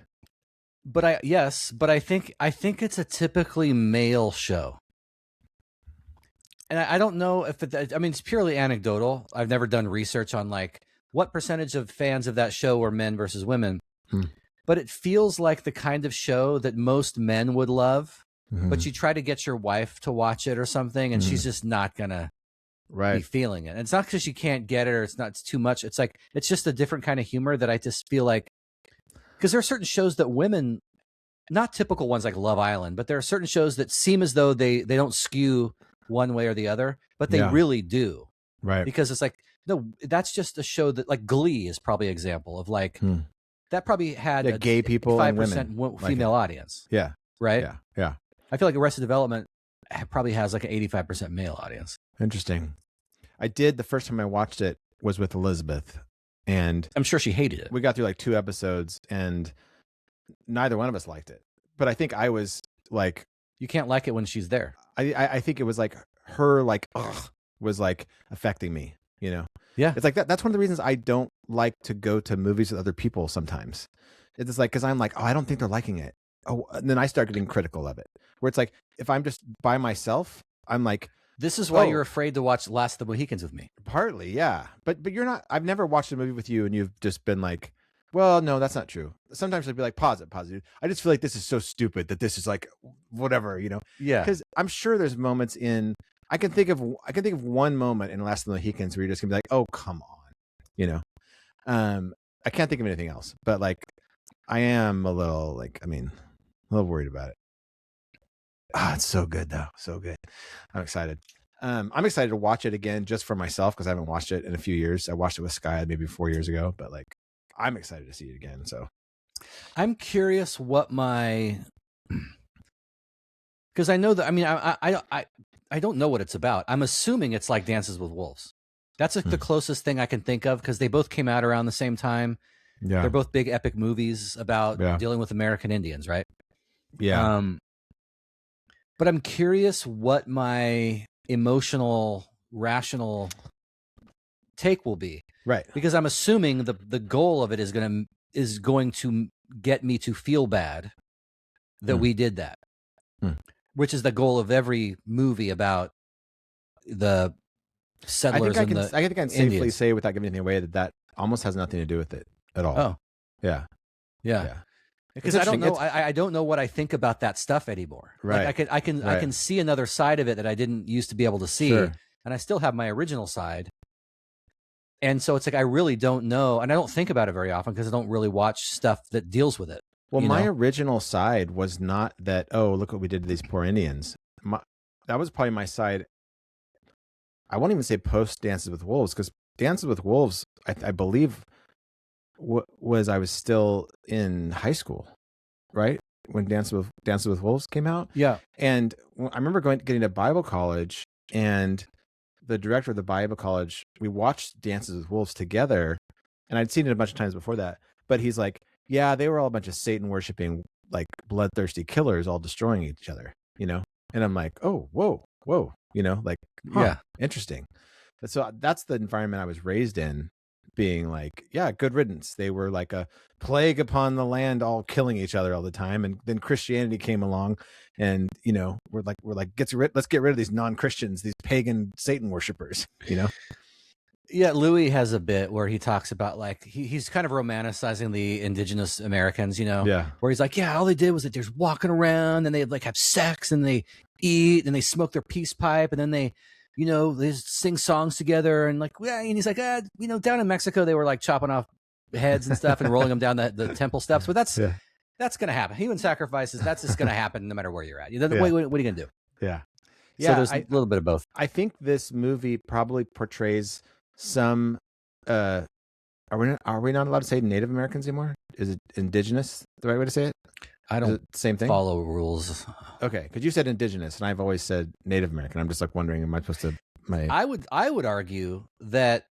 But I think it's a typically male show. And I don't know if it's purely anecdotal. I've never done research on like what percentage of fans of that show were men versus women. But it feels like the kind of show that most men would love, but you try to get your wife to watch it or something and she's just not going to be feeling it. And it's not because she can't get it or it's too much. It's like, it's just a different kind of humor that I just feel like, because there are certain shows that women, not typical ones like Love Island, but there are certain shows that seem as though they don't skew one way or the other, but they really do. Right. Because it's like, no, that's just a show that like Glee is probably an example of like, that probably had a gay people 5% and women female audience. Yeah. Right. Yeah. Yeah. I feel like Arrested Development probably has like an 85% male audience. Interesting. The first time I watched it was with Elizabeth and I'm sure she hated it. We got through like 2 episodes and neither one of us liked it, but I think I was like, you can't like it when she's there. I think it was like her like was like affecting me, you know? Yeah. It's like that's one of the reasons I don't like to go to movies with other people sometimes. It's like, because I'm like, oh, I don't think they're liking it. Oh, and then I start getting critical of it. Where it's like, if I'm just by myself, I'm like, this is why you're afraid to watch Last of the Mohicans with me. Partly, yeah. But you're not, I've never watched a movie with you and you've just been like, well, no, that's not true. Sometimes I'd be like, pause it. I just feel like this is so stupid that this is like, whatever, you know? Yeah. Because I'm sure there's moments I can think of one moment in Last of the Mohicans where you're just gonna be like, oh, come on, you know? I can't think of anything else, but like, I am a little worried about it. It's so good though. So good. I'm excited. I'm excited to watch it again just for myself because I haven't watched it in a few years. I watched it with Sky maybe 4 years ago, but like, I'm excited to see it again. So I'm curious what because I know that, I don't know what it's about. I'm assuming it's like Dances with Wolves. That's like the closest thing I can think of because they both came out around the same time. Yeah. They're both big epic movies about dealing with American Indians, right? Yeah. But I'm curious what my emotional, rational take will be. Right. Because I'm assuming the goal of it is going to get me to feel bad that we did that. Which is the goal of every movie about the settlers. I think I can safely Indians. say without giving anything away that almost has nothing to do with it at all. Oh, yeah. Because I don't know. I don't know what I think about that stuff anymore. Right. Like I can see another side of it that I didn't used to be able to see. Sure. and I still have my original side. And so it's like I really don't know, and I don't think about it very often because I don't really watch stuff that deals with it. Well, my original side was not that, oh, look what we did to these poor Indians. That was probably my side. I won't even say post Dances with Wolves, because Dances with Wolves, I believe, was I was still in high school, right? When Dances with Wolves came out. Yeah. And I remember getting to Bible college, and the director of the Bible college, we watched Dances with Wolves together, and I'd seen it a bunch of times before that. But he's like, yeah, they were all a bunch of Satan worshiping, like bloodthirsty killers, all destroying each other, And I'm like, oh, whoa, like, yeah, interesting. So that's the environment I was raised in, being like, yeah, good riddance. They were like a plague upon the land, all killing each other all the time. And then Christianity came along, and we're like, let's get rid of these non-Christians, these pagan Satan worshipers, Yeah, Louis has a bit where he talks about, like, he's kind of romanticizing the indigenous Americans, Yeah. Where he's like, yeah, all they did was that they're walking around and they like have sex and they eat and they smoke their peace pipe and then they, they sing songs together and like, yeah, and he's like, down in Mexico they were like chopping off heads and stuff and rolling them down the temple steps, but that's gonna happen. Human sacrifices, that's just gonna happen no matter where you're at. What are you gonna do? Yeah. So there's a little bit of both. I think this movie probably portrays some are we not allowed to say Native Americans anymore? Is it indigenous the right way to say it? I don't same thing. Follow rules. Okay, because you said indigenous, and I've always said Native American. I'm just like wondering, am I supposed to? I would argue that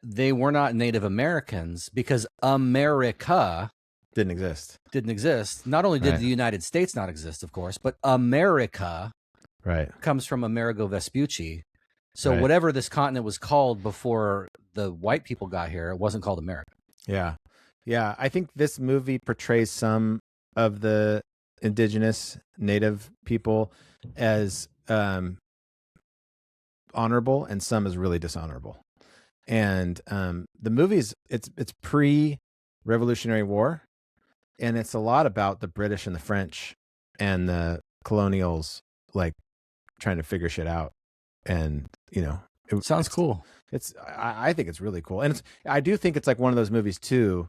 they were not Native Americans because America didn't exist. Not only did the United States not exist, of course, but America comes from Amerigo Vespucci. So whatever this continent was called before the white people got here, it wasn't called America. Yeah. Yeah. I think this movie portrays some of the indigenous Native people as honorable and some as really dishonorable. And the movie's it's pre-Revolutionary War, and it's a lot about the British and the French and the colonials, like, trying to figure shit out. And it sounds cool. I think it's really cool, and I do think it's like one of those movies too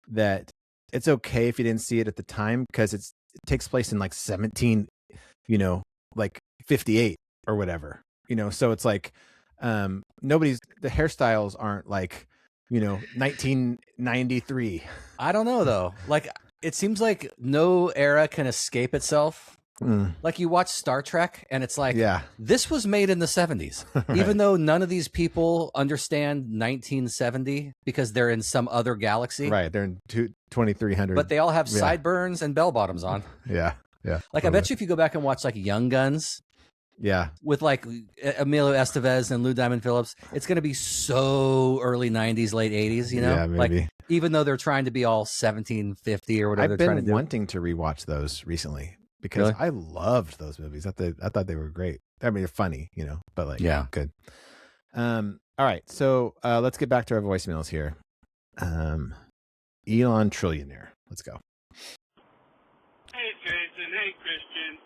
that it's okay if you didn't see it at the time, because it takes place in like 58 or whatever, so it's like the hairstyles aren't like 1993. I don't know though, like it seems like no era can escape itself. Like you watch Star Trek and it's like, this was made in the 70s, even though none of these people understand 1970 because they're in some other galaxy. Right. They're in 2300. But they all have sideburns and bell bottoms on. Yeah. Like I bet you if you go back and watch like Young Guns. Yeah. With like Emilio Estevez and Lou Diamond Phillips, it's going to be so early 90s, late 80s, Yeah, maybe. Like even though they're trying to be all 1750 or whatever I've they're trying to do. been wanting to rewatch those recently, because I loved those movies. I thought they were great. I mean, they're funny, but like, good. All right. So let's get back to our voicemails here. Elon Trillionaire. Let's go. Hey, Jason. Hey, Christian.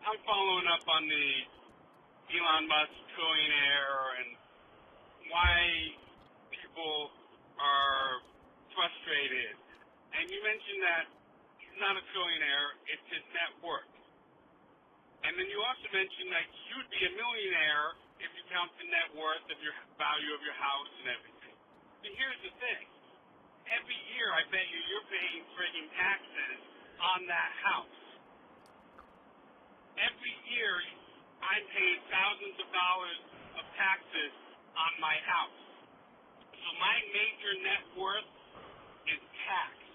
I'm following up on the Elon Musk trillionaire and why people are frustrated. And you mentioned that he's not a trillionaire, it's his net worth. And then you also mentioned that you'd be a millionaire if you count the net worth of your value of your house and everything. But here's the thing. Every year, I bet you're paying frigging taxes on that house. Every year, I'm paying thousands of dollars of taxes on my house. So my major net worth is taxed.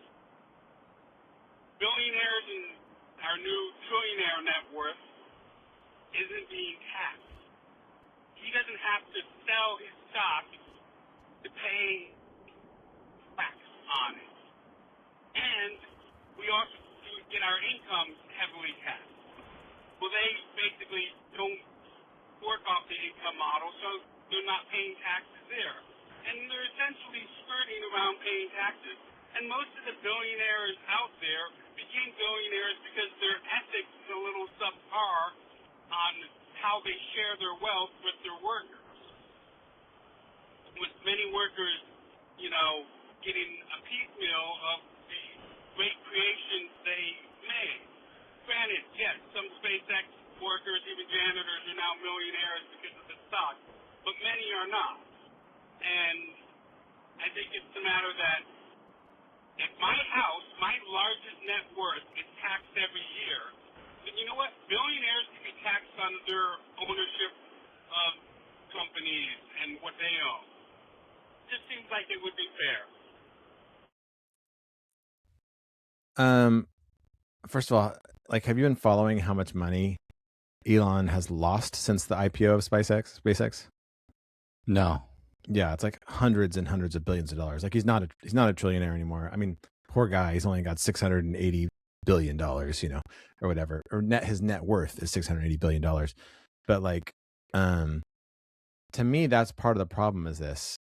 Billionaires and our new trillionaire net worth isn't being taxed. He doesn't have to sell his stock to pay tax on it. And we also get our income heavily taxed. Well, they basically don't work off the income model, so they're not paying taxes there. And they're essentially skirting around paying taxes. And most of the billionaires out there became billionaires because their ethics is a little subpar on how they share their wealth with their workers. with many workers, getting a piecemeal of the great creations they made. Granted, yes, some SpaceX workers, even janitors, are now millionaires because of the stock, but many are not. And I think it's a matter that if my house, my largest net worth, is taxed every year, then you know what? Billionaires can be taxed on their ownership of companies and what they own. Just seems like it would be fair. First of all, have you been following how much money Elon has lost since the IPO of SpaceX? No. Yeah, it's like hundreds and hundreds of billions of dollars. Like he's not a trillionaire anymore. I mean, poor guy. He's only got $680 billion, or whatever. Or his net worth is $680 billion. But to me, that's part of the problem. Is this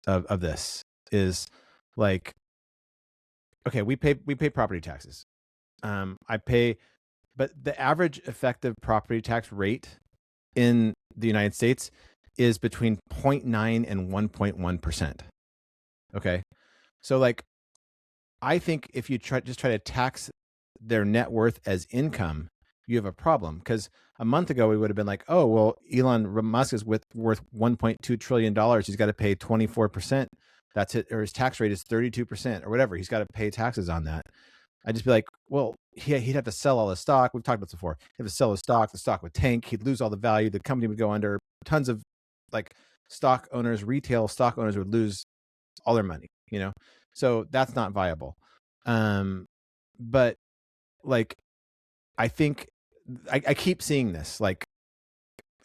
okay? We pay property taxes. I pay, but the average effective property tax rate in the United States is between 0.9 and 1.1%. Okay. So I think if you try to tax their net worth as income, you have a problem. Because a month ago we would have been like, oh, well, Elon Musk is worth $1.2 trillion. He's got to pay 24%. That's it. Or his tax rate is 32% or whatever. He's got to pay taxes on that. I'd just be like, well, he'd have to sell all his stock. We've talked about this before. He'd have to sell his stock. The stock would tank. He'd lose all the value. The company would go under. Tons of stock owners, retail stock owners would lose all their money, so that's not viable. But I think I keep seeing this,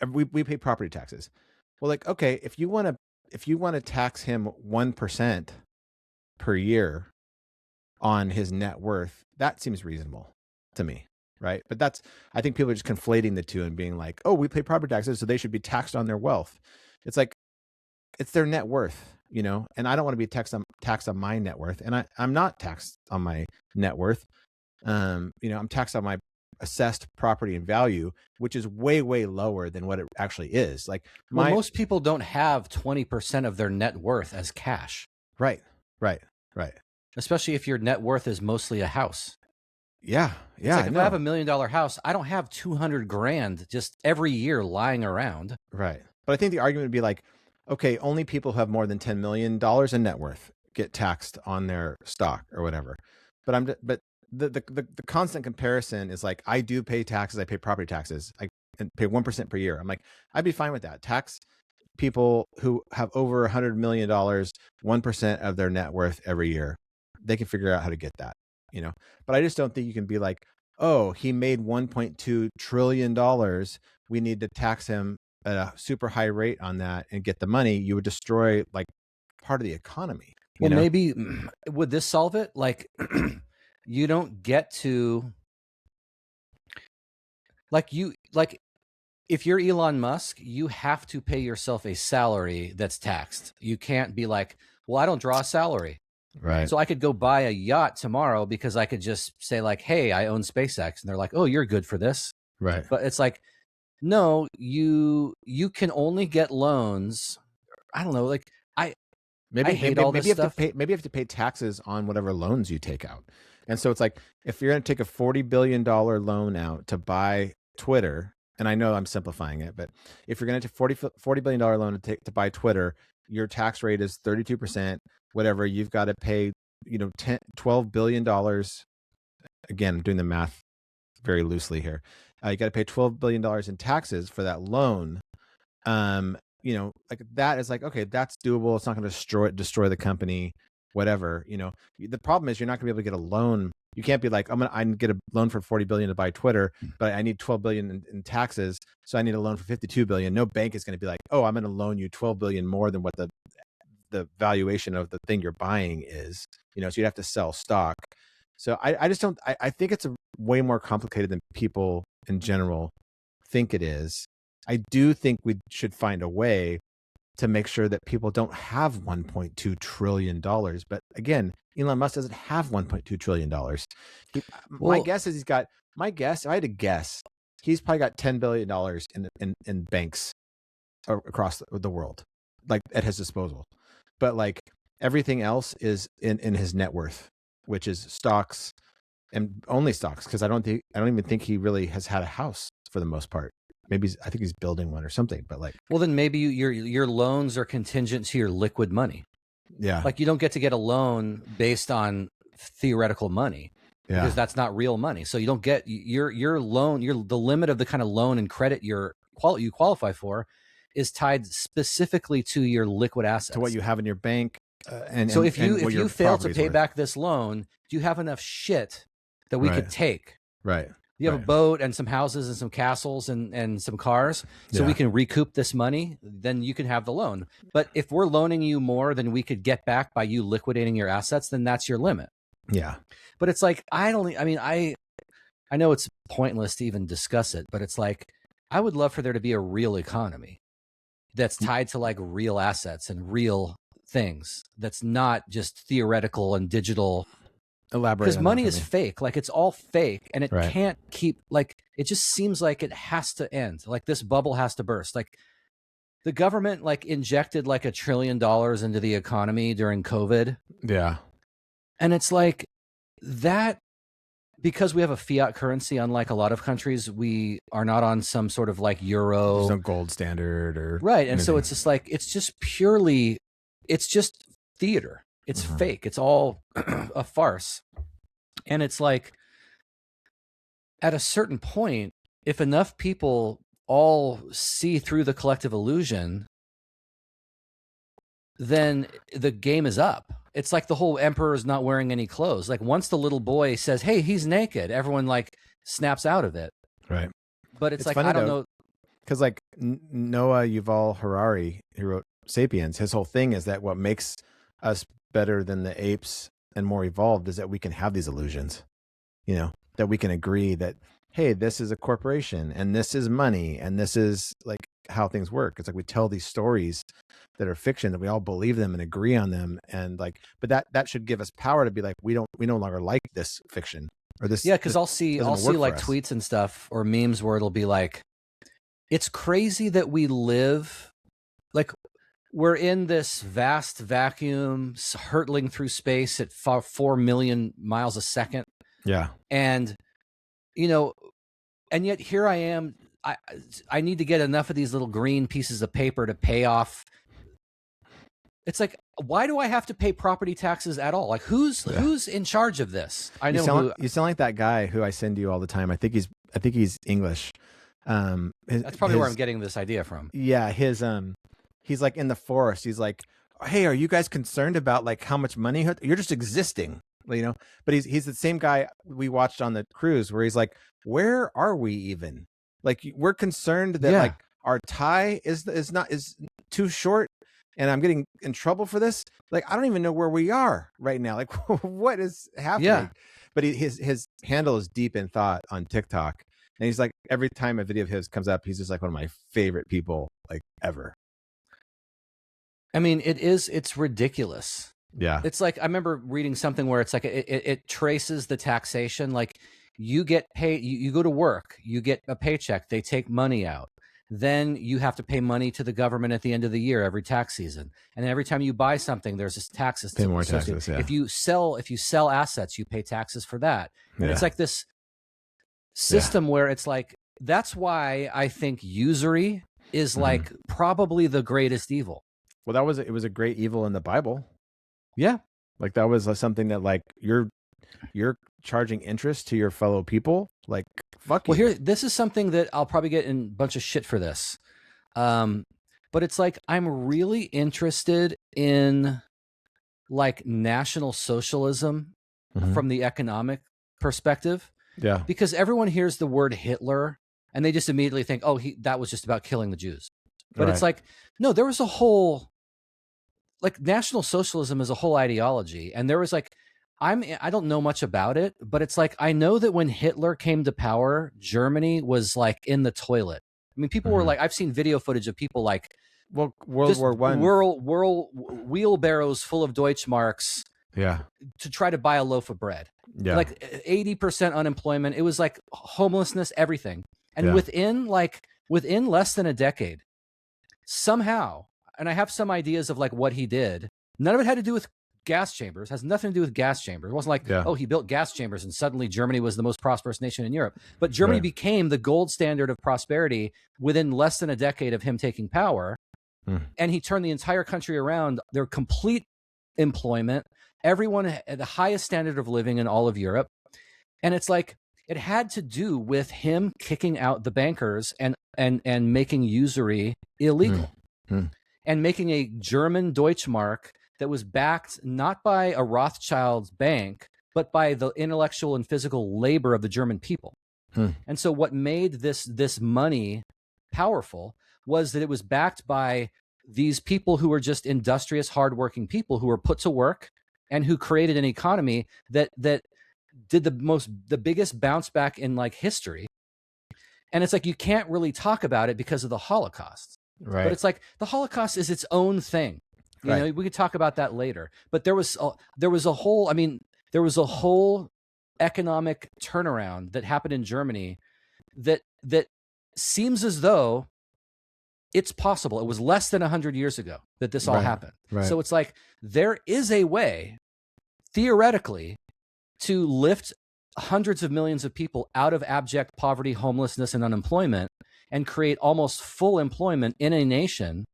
we pay property taxes. Well, okay, if you want to tax him 1% per year on his net worth, that seems reasonable to me. Right. But I think people are just conflating the two and being like, oh, we pay property taxes, so they should be taxed on their wealth. It's it's their net worth, and I don't want to be taxed on my net worth. And I'm not taxed on my net worth. I'm taxed on my assessed property and value, which is way, way lower than what it actually is. Most people don't have 20% of their net worth as cash. Right. Especially if your net worth is mostly a house. Yeah. If I have $1 million house, I don't have 200 grand just every year lying around. Right. But I think the argument would be okay, only people who have more than $10 million in net worth get taxed on their stock or whatever. But the constant comparison is I do pay taxes. I pay property taxes. I pay 1% per year. I'm I'd be fine with that. Tax people who have over $100 million, 1% of their net worth every year. They can figure out how to get that. But I just don't think you can be oh, he made $1.2 trillion. We need to tax him at a super high rate on that and get the money. You would destroy part of the economy. Maybe would this solve it? You don't get to if you're Elon Musk, you have to pay yourself a salary that's taxed. You can't be well, I don't draw a salary. Right. So I could go buy a yacht tomorrow because I could just say hey, I own SpaceX. And they're like, oh, you're good for this. Right. But it's no, you can only get loans. I don't know. I hate all this stuff. Maybe you have to pay taxes on whatever loans you take out. And so it's if you're going to take a $40 billion loan out to buy Twitter, and I know I'm simplifying it, but if you're going to take $40 billion loan to buy Twitter, your tax rate is 32%, whatever. You've got to pay, $12 billion. Again, I'm doing the math very loosely here. You got to pay $12 billion in taxes for that loan. That is okay, that's doable. It's not going to destroy the company, whatever. The problem is you're not going to be able to get a loan. You can't be I can get a loan for $40 billion to buy Twitter, but I need $12 billion in taxes, so I need a loan for $52 billion. No bank is going to be oh, I'm going to loan you $12 billion more than what the valuation of the thing you're buying is. So you'd have to sell stock. So I just don't. I think it's way more complicated than people in general think it is. I do think we should find a way to make sure that people don't have $1.2 trillion. But again, Elon Musk doesn't have $1.2 trillion. My guess is if I had to guess, he's probably got $10 billion in banks across the world, at his disposal. but like everything else is in his net worth, which is stocks and only stocks. Cause I don't even think he really has had a house for the most part. Maybe I think he's building one or something, but like, well, then maybe your loans are contingent to your liquid money. Yeah. Like you don't get to get a loan based on theoretical money. Yeah. Because that's not real money. So you don't get your loan, the limit of the kind of loan and credit you qualify for is tied specifically to your liquid assets. To what you have in your bank. So if you fail to pay back this loan, do you have enough shit that we could take? Right. You have a boat and some houses and some castles and some cars, so we can recoup this money, then you can have the loan. But if we're loaning you more than we could get back by you liquidating your assets, then that's your limit. Yeah. But it's like, I know it's pointless to even discuss it, but it's like, I would love for there to be a real economy that's tied to like real assets and real things. That's not just theoretical and digital. Elaborate. Because money is fake. Like it's all fake and it can't keep, like, it just seems like it has to end. Like this bubble has to burst. Like the government like injected like $1 trillion into the economy during COVID. Yeah. And it's like that, because we have a fiat currency, unlike a lot of countries, we are not on some sort of like euro. There's no gold standard or. Right. And so it's just like, it's just theater. It's fake. It's all a farce. And it's like, at a certain point, if enough people all see through the collective illusion, then the game is up. It's like the whole emperor's not wearing any clothes. Like once the little boy says, hey, he's naked, everyone like snaps out of it. Right. But it's like, I don't know. Because like Noah Yuval Harari, who wrote Sapiens, his whole thing is that what makes us better than the apes and more evolved is that we can have these illusions, you know, that we can agree that, hey, this is a corporation and this is money and this is like how things work. It's like we tell these stories that are fiction, that we all believe them and agree on them. And like, but that should give us power to be like, we no longer like this fiction or this. Yeah. Cause I'll see like tweets and stuff or memes where it'll be like, it's crazy that we live like, we're in this vast vacuum hurtling through space at 4 million miles a second. Yeah. And, you know, and yet here I am, I need to get enough of these little green pieces of paper to pay off. It's like, why do I have to pay property taxes at all? Like who's in charge of this? I know you sound like that guy who I send you all the time. I think he's English. That's probably where I'm getting this idea from. Yeah. He's like in the forest. He's like, hey, are you guys concerned about like how much money you're just existing, you know? But he's the same guy we watched on the cruise where he's like, where are we even? Like we're concerned that like our tie is too short and I'm getting in trouble for this. Like, I don't even know where we are right now. Like what is happening? Yeah. But his handle is deep in thought on TikTok. And he's like, every time a video of his comes up, he's just like one of my favorite people like ever. I mean, it's ridiculous. Yeah. It's like, I remember reading something where it's like, it traces the taxation. Like you get paid, you go to work, you get a paycheck, they take money out. Then you have to pay money to the government at the end of the year, every tax season. And every time you buy something, there's this taxes. Pay more taxes, yeah. If you sell assets, you pay taxes for that. And it's like this system where it's like, that's why I think usury is like probably the greatest evil. Well, it was a great evil in the Bible. Yeah. Like that was like, something that like you're charging interest to your fellow people. Like, fuck you. Well, this is something that I'll probably get in a bunch of shit for this. But it's like, I'm really interested in like national socialism from the economic perspective. Yeah. Because everyone hears the word Hitler and they just immediately think, oh, that was just about killing the Jews. But it's like, no, there was a whole, like National Socialism is a whole ideology. And there was like, I don't know much about it, but it's like, I know that when Hitler came to power, Germany was like in the toilet. I mean, people were like, I've seen video footage of people like, well, World War I, wheelbarrows full of Deutschmarks. Yeah. To try to buy a loaf of bread. Yeah. Like 80% unemployment. It was like homelessness, everything. And within less than a decade, somehow, and I have some ideas of like what he did, None of it had to do with gas chambers. It has nothing to do with gas chambers. It wasn't like, oh, he built gas chambers and suddenly Germany was the most prosperous nation in Europe. But Germany became the gold standard of prosperity within less than a decade of him taking power. And he turned the entire country around. Their complete employment, everyone at the highest standard of living in all of Europe. And it's like, it had to do with him kicking out the bankers and making usury illegal and making a German Deutschmark that was backed not by a Rothschild bank, but by the intellectual and physical labor of the German people. And so what made this money powerful was that it was backed by these people who were just industrious, hardworking people who were put to work and who created an economy that did the biggest bounce back in like history. And it's like, you can't really talk about it because of the Holocaust. Right. But it's like the Holocaust is its own thing. You know, we could talk about that later. But there was a whole economic turnaround that happened in Germany that seems as though it's possible. It was less than 100 years ago that this all happened. Right. So it's like, there is a way, theoretically, to lift hundreds of millions of people out of abject poverty, homelessness, and unemployment and create almost full employment in a nation,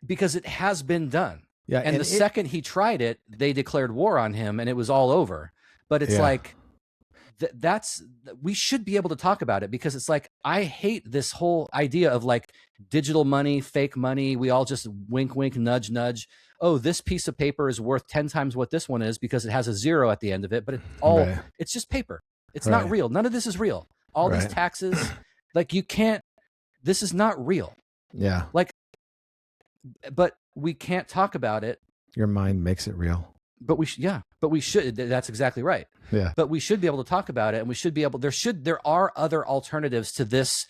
because it has been done. Yeah, and the second he tried it, they declared war on him and it was all over. But it's like, we should be able to talk about it, because it's like, I hate this whole idea of like digital money, fake money. We all just wink, wink, nudge, nudge. Oh, this piece of paper is worth 10 times what this one is because it has a zero at the end of it, but it's just paper. It's not real. None of this is real. All these taxes, like this is not real. Yeah. Like, but we can't talk about it. Your mind makes it real. But we should. That's exactly right. Yeah. But we should be able to talk about it, and we should be able. There are other alternatives to this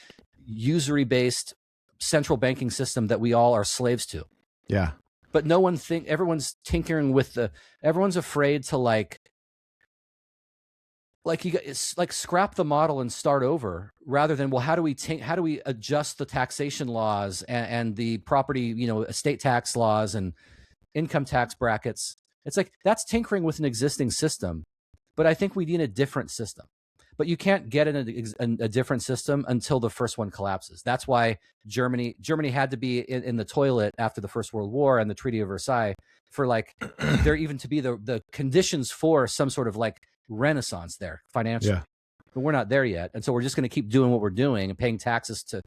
usury-based central banking system that we all are slaves to. Yeah. But everyone's tinkering with everyone's afraid to scrap the model and start over, rather than, well, how do we adjust the taxation laws and the property, estate tax laws and income tax brackets. It's like, that's tinkering with an existing system, but I think we need a different system. But you can't get in a different system until the first one collapses. That's why Germany had to be in the toilet after the First World War and the Treaty of Versailles for there even to be the conditions for some sort of renaissance there financially. Yeah. But we're not there yet. And so we're just going to keep doing what we're doing and paying taxes to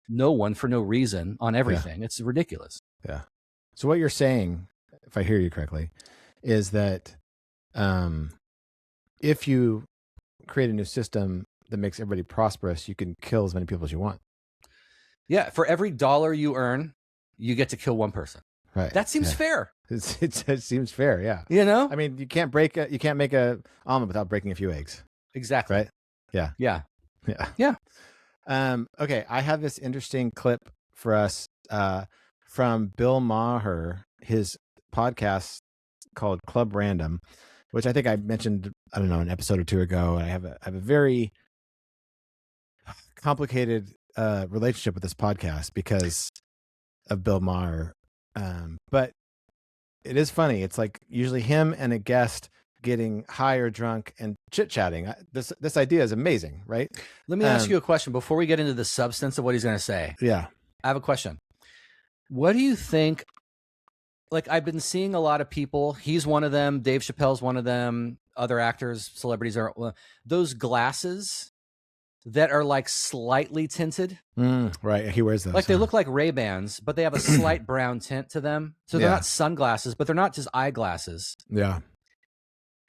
no one for no reason on everything. Yeah. It's ridiculous. Yeah. So what you're saying, if I hear you correctly, is that if you create a new system that makes everybody prosperous, you can kill as many people as you want. Yeah. For every dollar you earn, you get to kill one person. Right. That seems fair. It seems fair. Yeah. I mean, you can't make a omelet without breaking a few eggs. Exactly. Right. Yeah. Yeah. Yeah. Yeah. Okay. I have this interesting clip for us from Bill Maher, his podcast called Club Random, which I think I mentioned, I don't know, an episode or two ago. I have a very complicated relationship with this podcast because of Bill Maher. But it is funny. It's like usually him and a guest getting high or drunk and chit-chatting. This idea is amazing, right? Let me ask you a question before we get into the substance of what he's going to say. Yeah. I have a question. What do you think? I've been seeing a lot of people. He's one of them. Dave Chappelle's one of them. Other actors, celebrities are those glasses that are slightly tinted. Right. He wears those. They look like Ray-Bans, but they have a slight brown tint to them. So they're not sunglasses, but they're not just eyeglasses. Yeah.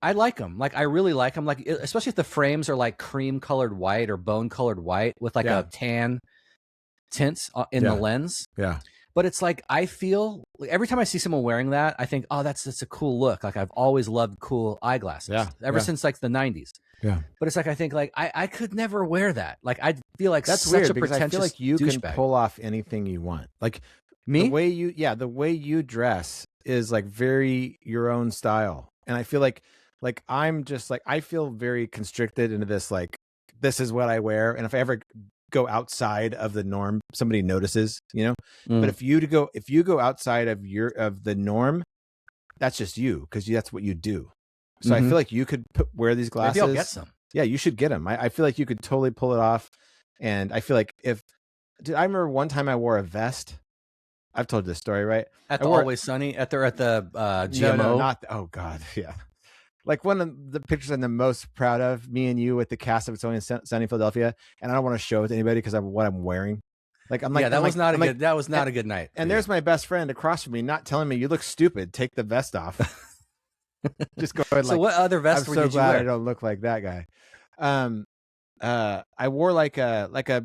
I like them. I really like them. Especially if the frames are cream colored white or bone colored white with a tan tint in the lens. Yeah. But it's I feel every time I see someone wearing that, I think, oh, that's a cool look. I've always loved cool eyeglasses. Ever since the 90s. Yeah. But it's I think I could never wear that. I feel that's such weird a pretentious I feel like you douchebag. can pull off anything you want. Me? The way you dress is very your own style. And I feel like I'm just I feel very constricted into this this is what I wear. And if I ever go outside of the norm, somebody notices, you know. But if you go outside of the norm, that's just you, because that's what you do. So I feel like you could wear these glasses. Maybe I'll get some. Yeah, you should get them. I feel like you could totally pull it off. And I feel like I remember one time I wore a vest. I've told this story, right? At the Always Sunny, at the GMO. No, not. Oh God, yeah. Like one of the pictures I'm the most proud of, me and you with the cast of It's Always Sunny in Philadelphia, and I don't want to show it to anybody because of what I'm wearing. Like I'm like, that was not a good night. And there's my best friend across from me, not telling me you look stupid. Take the vest off. Just go ahead. So what other vest I'm did so you glad wear? I don't look like that guy. I wore like a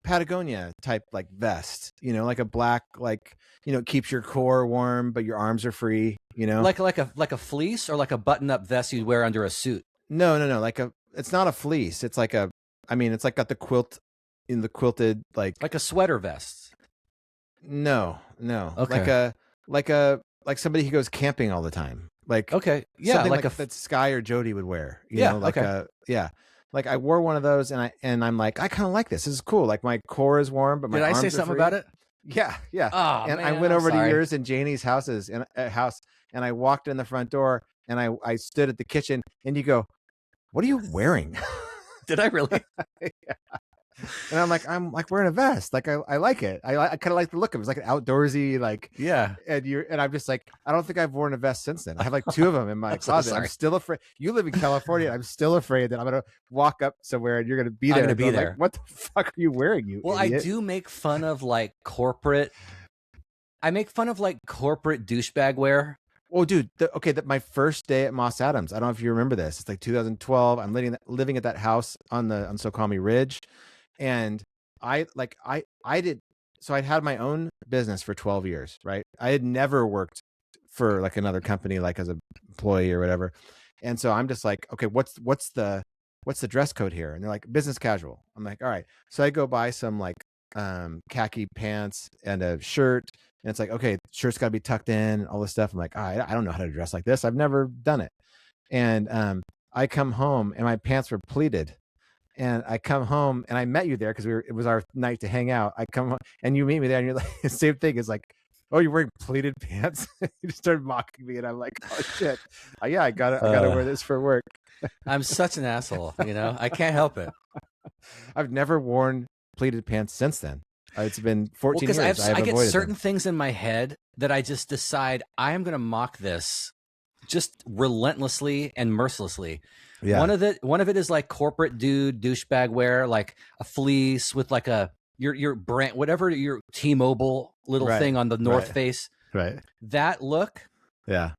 Patagonia type like vest, you know, like a black, like, you know, it keeps your core warm, but your arms are free, you know, like a fleece or like a button up vest you'd wear under a suit. No. It's not a fleece. It's like it's like got the quilt in the quilted, like a sweater vest. No. Okay. Like somebody who goes camping all the time. Like, okay. Yeah. Like that Sky or Jody would wear, you know, like like I wore one of those and I'm like, I kind of like this. This is cool. Like my core is warm, but my arms Did I say are something free. about it? Yeah. Oh, and man, I went over to yours and Janie's house, and I walked in the front door and I stood at the kitchen and you go, "What are you wearing?" Did I really? Yeah. And I'm like wearing a vest. Like I like it. I kind of like the look of it. It's like an outdoorsy, like, yeah. And I'm just like, I don't think I've worn a vest since then. I have like two of them in my closet. I'm still afraid. You live in California. I'm still afraid that I'm gonna walk up somewhere and you're gonna be there. I'm gonna be there. Like, what the fuck are you wearing, you idiot? I do make fun of like corporate. I make fun of like corporate douchebag wear. Oh, dude. My first day at Moss Adams. I don't know if you remember this. It's like 2012. I'm living at that house on Snoqualmie Ridge. And I'd had my own business for 12 years, right? I had never worked for like another company, like as an employee or whatever. And so I'm just like, okay, what's the dress code here? And they're like, business casual. I'm like, all right. So I go buy some like khaki pants and a shirt. And it's like, okay, shirt's got to be tucked in, all this stuff. I'm like, I don't know how to dress like this. I've never done it. And I come home and my pants were pleated. And I come home and I met you there because it was our night to hang out. I come home and you meet me there and you're like, the same thing is like, oh, you're wearing pleated pants. You just started mocking me and I'm like, oh shit. Yeah, I gotta wear this for work. I'm such an asshole, you know, I can't help it. I've never worn pleated pants since then. It's been 14 years. I get certain them. Things in my head that I just decide I am going to mock this just relentlessly and mercilessly. Yeah. One of it is like corporate douchebag wear, like a fleece with like your brand, whatever, your T-Mobile little thing on the North Face. Right. That look. Yeah.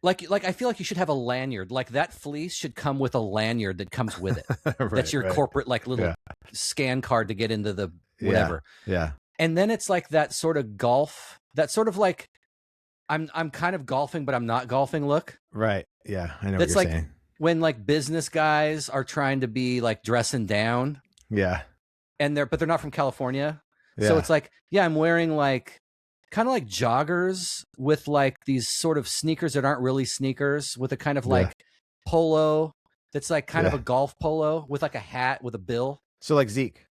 Like I feel like you should have a lanyard. Like that fleece should come with a lanyard that comes with it. That's your corporate like little scan card to get into the whatever. Yeah. And then it's like that sort of golf, that sort of like I'm kind of golfing, but I'm not golfing look. Right. Yeah. I know what you're like, saying. When like business guys are trying to be like dressing down. Yeah. But they're not from California. Yeah. So it's like, yeah, I'm wearing like kind of like joggers with like these sort of sneakers that aren't really sneakers, with a kind of like polo that's like kind of a golf polo with like a hat with a bill. So like Zeke.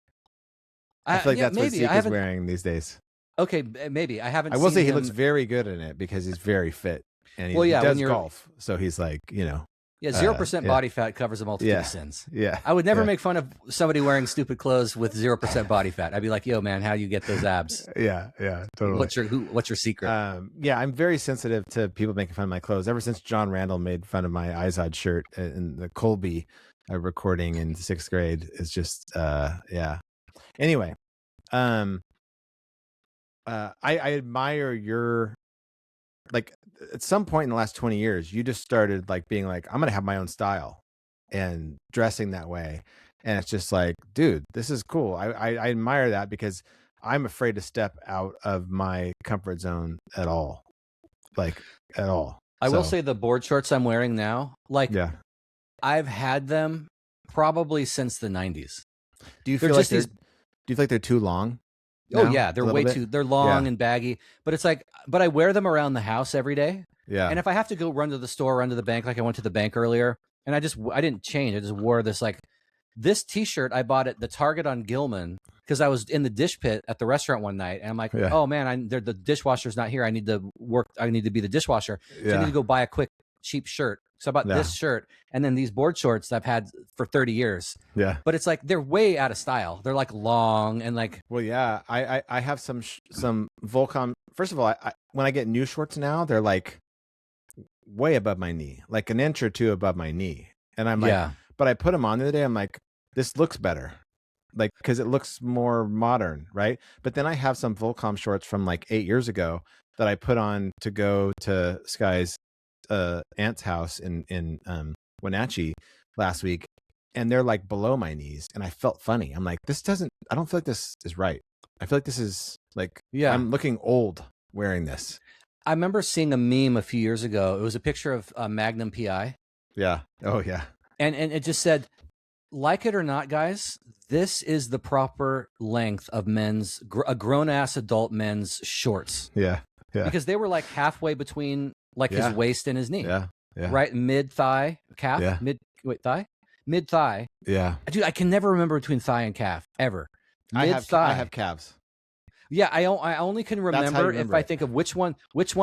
I feel like that's what Zeke is wearing these days. Okay, maybe. I will say he looks very good in it because he's very fit. And he does golf. So he's like, you know. Yeah, 0% body fat covers a multitude of sins. Yeah. I would never make fun of somebody wearing stupid clothes with 0% body fat. I'd be like, yo, man, how you get those abs? Yeah, totally. What's your secret? I'm very sensitive to people making fun of my clothes. Ever since John Randall made fun of my Izod shirt in the Colby recording in 6th grade, it's just, Anyway, I admire your, like, at some point in the last 20 years, you just started like being like, I'm going to have my own style and dressing that way. And it's just like, dude, this is cool. I admire that because I'm afraid to step out of my comfort zone at all. Like at all. I will say the board shorts I'm wearing now, like I've had them probably since the 90s. Do you feel like do you feel like they're too long? Oh yeah, they're way too. They're long and baggy, but it's like, but I wear them around the house every day. Yeah. And if I have to go run to the store, run to the bank, like I went to the bank earlier, and I didn't change. I just wore this like This T-shirt I bought at the Target on Gilman because I was in the dish pit at the restaurant one night, and I'm like, oh man, the dishwasher's not here. I need to work. I need to be the dishwasher. So I need to go buy a quick cheap shirt. So I bought this shirt and then these board shorts that I've had for 30 years. Yeah. But it's like they're way out of style. They're like long and like. Well, yeah, I have some Volcom. First of all, when I get new shorts now, they're like way above my knee, like an inch or two above my knee, and I'm like, but I put them on the other day. I'm like, this looks better, like because it looks more modern, right? But then I have some Volcom shorts from like 8 years ago that I put on to go to Sky's aunt's house in Wenatchee last week, and they're like below my knees, and I felt funny. I'm like, I don't feel like this is right. I feel like this is like, I'm looking old wearing this. I remember seeing a meme a few years ago. It was a picture of Magnum PI. Yeah. Oh yeah. And it just said, like it or not, guys, this is the proper length of a grown-ass adult men's shorts. Yeah. Yeah. Because they were like halfway between like his waist and his knee. Yeah. Yeah. Right? Mid-thigh, calf? Yeah. Thigh? Mid-thigh. Yeah. Dude, I can never remember between thigh and calf, ever. I have calves. Yeah, I only can remember if I think of which one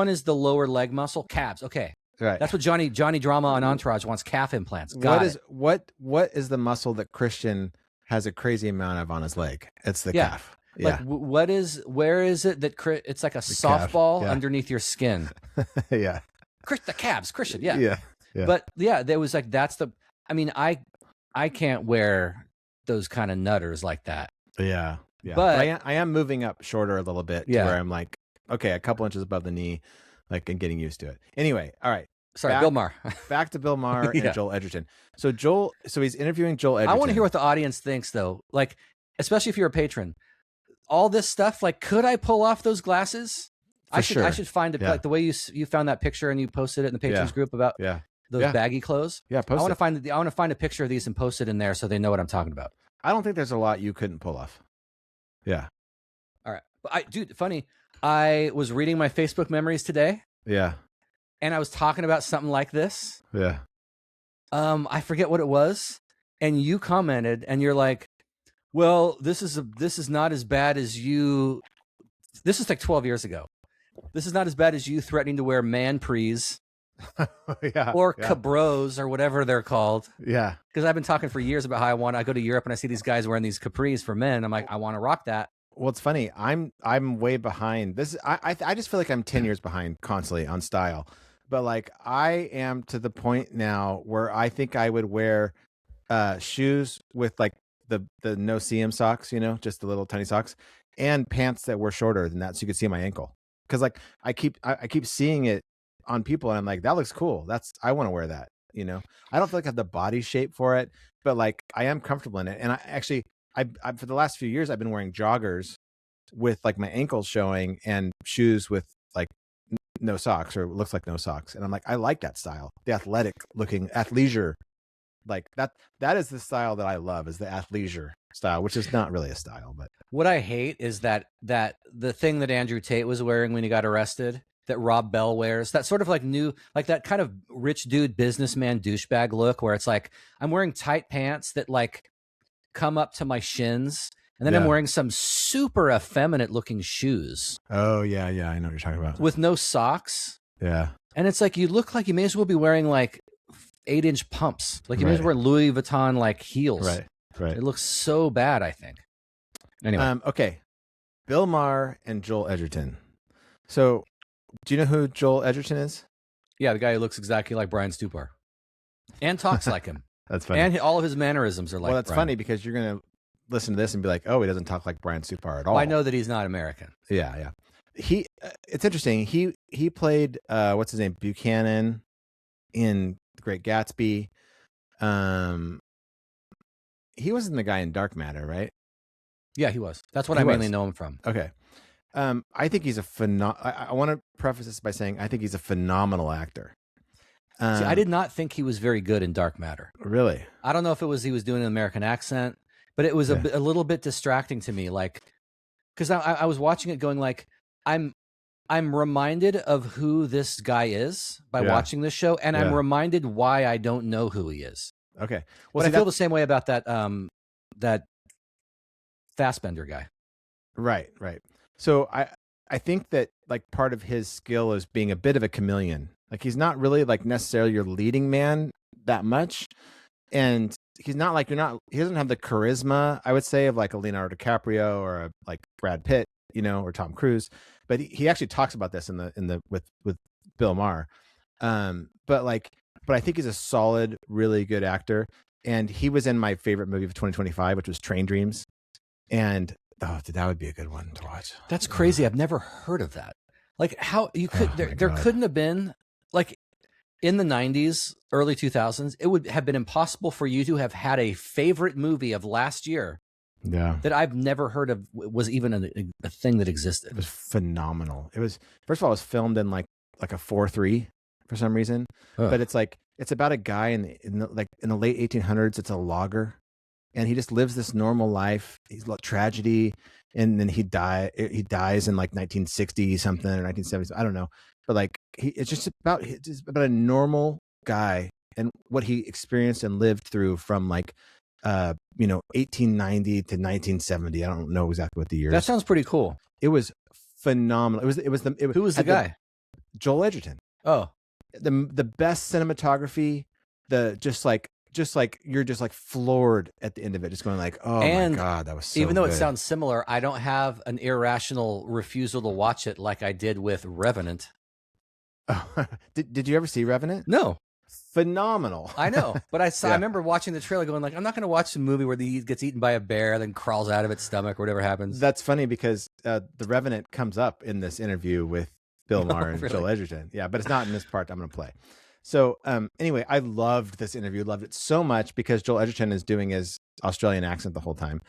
is the lower leg muscle. Calves. Okay. Right. That's what Johnny Drama on Entourage wants, calf implants. What is the muscle that Christian has a crazy amount of on his leg? It's the calf. Like where is it that it's like a softball underneath your skin? Yeah. The calves, Christian. Yeah. Yeah. But yeah, there was like, I mean, I can't wear those kind of nutters like that. Yeah. Yeah. But I am moving up shorter a little bit to where I'm like, okay, a couple inches above the knee, like, and getting used to it. Anyway. All right. Sorry, Bill Maher. Back to Bill Maher and Joel Edgerton. So he's interviewing Joel Edgerton. I want to hear what the audience thinks though. Like, especially if you're a patron, all this stuff, like, could I pull off those glasses? I should find it, like the way you found that picture and you posted it in the patrons group about those baggy clothes. Yeah. I want to find a picture of these and post it in there so they know what I'm talking about. I don't think there's a lot you couldn't pull off. Yeah. All right. But dude, funny. I was reading my Facebook memories today. Yeah. And I was talking about something like this. Yeah. I forget what it was. And you commented and you're like, well, this is not as bad as you. This is like 12 years ago. This is not as bad as you threatening to wear man-prees. Or cabros or whatever they're called. Yeah. Because I've been talking for years about how I go to Europe and I see these guys wearing these capris for men. I'm like, I want to rock that. Well, it's funny. I'm way behind. I just feel like I'm 10 years behind constantly on style. But like I am to the point now where I think I would wear shoes with like the no seam socks, just the little tiny socks, and pants that were shorter than that so you could see my ankle. Because like I keep seeing it on people and I'm like, that looks cool. I want to wear that. I don't feel like I have the body shape for it, but like I am comfortable in it. And I for the last few years, I've been wearing joggers with like my ankles showing and shoes with like no socks, or it looks like no socks. And I'm like, I like that style, the athletic looking athleisure, like that is the style that I love, is the athleisure style, which is not really a style. But what I hate is that the thing that Andrew Tate was wearing when he got arrested, that Rob Bell wears, that sort of like that kind of rich dude businessman douchebag look where it's like I'm wearing tight pants that like come up to my shins, and then I'm wearing some super effeminate looking shoes. Oh yeah, I know what you're talking about. With no socks. Yeah. And it's like you look like you may as well be wearing like 8-inch pumps. Like you may as well wear Louis Vuitton like heels. Right. It looks so bad, I think. Anyway. Okay. Bill Maher and Joel Edgerton. So do you know who Joel Edgerton is? Yeah, the guy who looks exactly like Brian Stupar. And talks like him. That's funny. And all of his mannerisms are like Well, that's funny because you're going to listen to this and be like, oh, he doesn't talk like Brian Stupar at all. Well, I know that he's not American. Yeah. It's interesting. He played, what's his name? Buchanan in The Great Gatsby. He wasn't the guy in Dark Matter, right? Yeah, he was. That's what I mainly know him from. Okay. I think he's I want to preface this by saying I think he's a phenomenal actor. See, I did not think he was very good in Dark Matter. Really? I don't know if it was he was doing an American accent, but it was a little bit distracting to me. Like, because I was watching it going like, I'm reminded of who this guy is by watching this show, and I'm reminded why I don't know who he is. Okay. Well, I feel the same way about that that Fassbender guy. Right. So I think that like part of his skill is being a bit of a chameleon. Like he's not really like necessarily your leading man that much, and he's not like he doesn't have the charisma, I would say, of like a Leonardo DiCaprio or a like Brad Pitt, or Tom Cruise. But he actually talks about this in the with Bill Maher. But I think he's a solid, really good actor. And he was in my favorite movie of 2025, which was Train Dreams. And that would be a good one to watch. That's crazy. I've never heard of that. Like how you could there couldn't have been like in the 90s, early 2000s, it would have been impossible for you to have had a favorite movie of last year. Yeah. That I've never heard of was even a thing that existed. It was phenomenal. It was, first of all, it was filmed in like a 4:3 for some reason. But it's about a guy in the late 1800s. It's a logger, and he just lives this normal life. He's like tragedy, and then he dies in like 1960 something or 1970s. I don't know, but like it's just about a normal guy and what he experienced and lived through from like 1890 to 1970. I don't know exactly what the year. That sounds pretty cool. It was phenomenal. Who was the guy? Joel Edgerton. Oh, the best cinematography. Just like you're just like floored at the end of it, just going like, oh my God, that was so even though good. It sounds similar, I don't have an irrational refusal to watch it like I did with Revenant. Oh, did you ever see Revenant? No. Phenomenal. I know, but I remember watching the trailer going like, I'm not going to watch a movie where he gets eaten by a bear, then crawls out of its stomach or whatever happens. That's funny because the Revenant comes up in this interview with Bill Maher and really? Joel Edgerton. Yeah, but it's not in this part I'm going to play. So anyway, I loved this interview, loved it so much because Joel Edgerton is doing his Australian accent the whole time.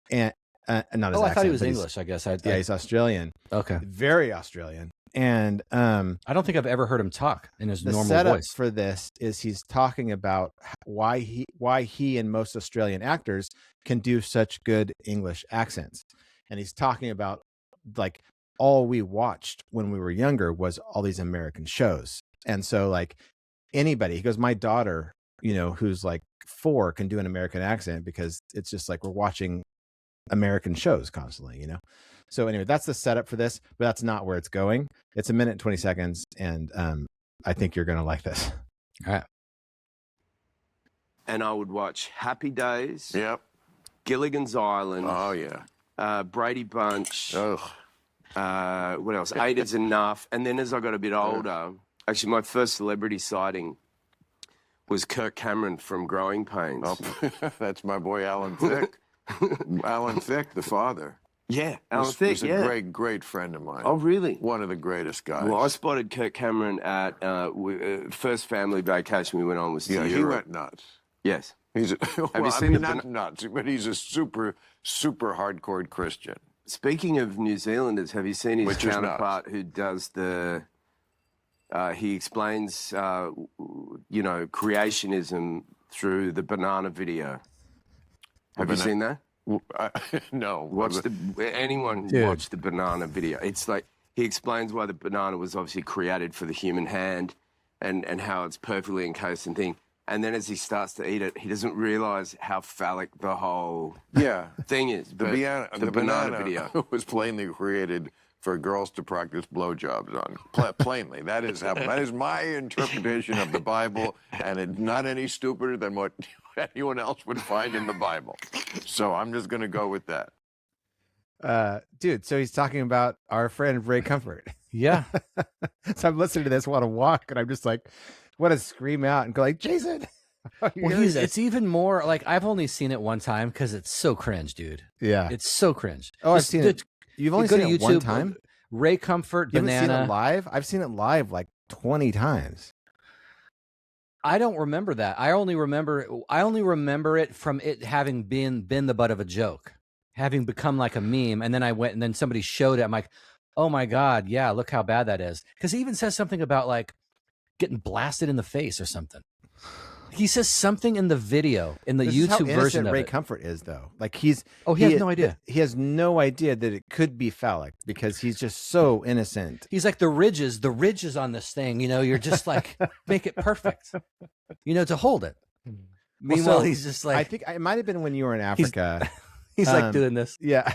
And not his accent. I thought he was English, I guess. He's Australian. Okay. Very Australian. And I don't think I've ever heard him talk in his normal setup voice. For this is he's talking about why he and most Australian actors can do such good English accents. And he's talking about like all we watched when we were younger was all these American shows. And so like anybody, he goes, my daughter, who's like 4 can do an American accent because it's just like we're watching American shows constantly, So anyway, that's the setup for this, but that's not where it's going. It's 1 minute and 20 seconds, and I think you're going to like this. All right. And I would watch Happy Days. Yep. Gilligan's Island. Oh, yeah. Brady Bunch. Oh. What else? 8 is Enough. And then as I got a bit older, actually my first celebrity sighting was Kirk Cameron from Growing Pains. Oh, that's my boy Alan Thicke. Alan Thicke, the father. Yeah, Alan Thicke, was a great friend of mine. Oh, really? One of the greatest guys. Well, I spotted Kirk Cameron at first family vacation we went on was to Europe. He went nuts. Yes. He's not nuts, but he's a super hardcore Christian. Speaking of New Zealanders, have you seen his counterpart who does he explains, creationism through the banana video. Have you seen that? No. Anyone watch the banana video? It's like he explains why the banana was obviously created for the human hand and how it's perfectly encased and thing. And then as he starts to eat it, he doesn't realize how phallic the whole thing is. The banana video was plainly created for girls to practice blowjobs on. Plainly. That is my interpretation of the Bible, and it's not any stupider than what anyone else would find in the Bible. So I'm just going to go with that. Dude, so he's talking about our friend Ray Comfort. Yeah. So I'm listening to this, want to walk, and I'm just like, want to scream out and go like, Jason. Well, it's even more like I've only seen it one time because it's so cringe, dude. Yeah. It's so cringe. Oh, I've seen it. You've only seen it one time? Ray Comfort, you Banana. Haven't seen it live? I've seen it live like 20 times. I don't remember that. I only remember it from it having been the butt of a joke, having become like a meme. And then I went and then somebody showed it. I'm like, oh my God, yeah, look how bad that is. Because he even says something about like getting blasted in the face or something. He says something in the video, in the YouTube version of Ray it. Comfort is though. Like he has no idea. He has no idea that it could be phallic because he's just so innocent. He's like the ridges on this thing, you're just like, make it perfect, to hold it. Meanwhile, he's just like, I think it might have been when you were in Africa. He's like doing this. Yeah.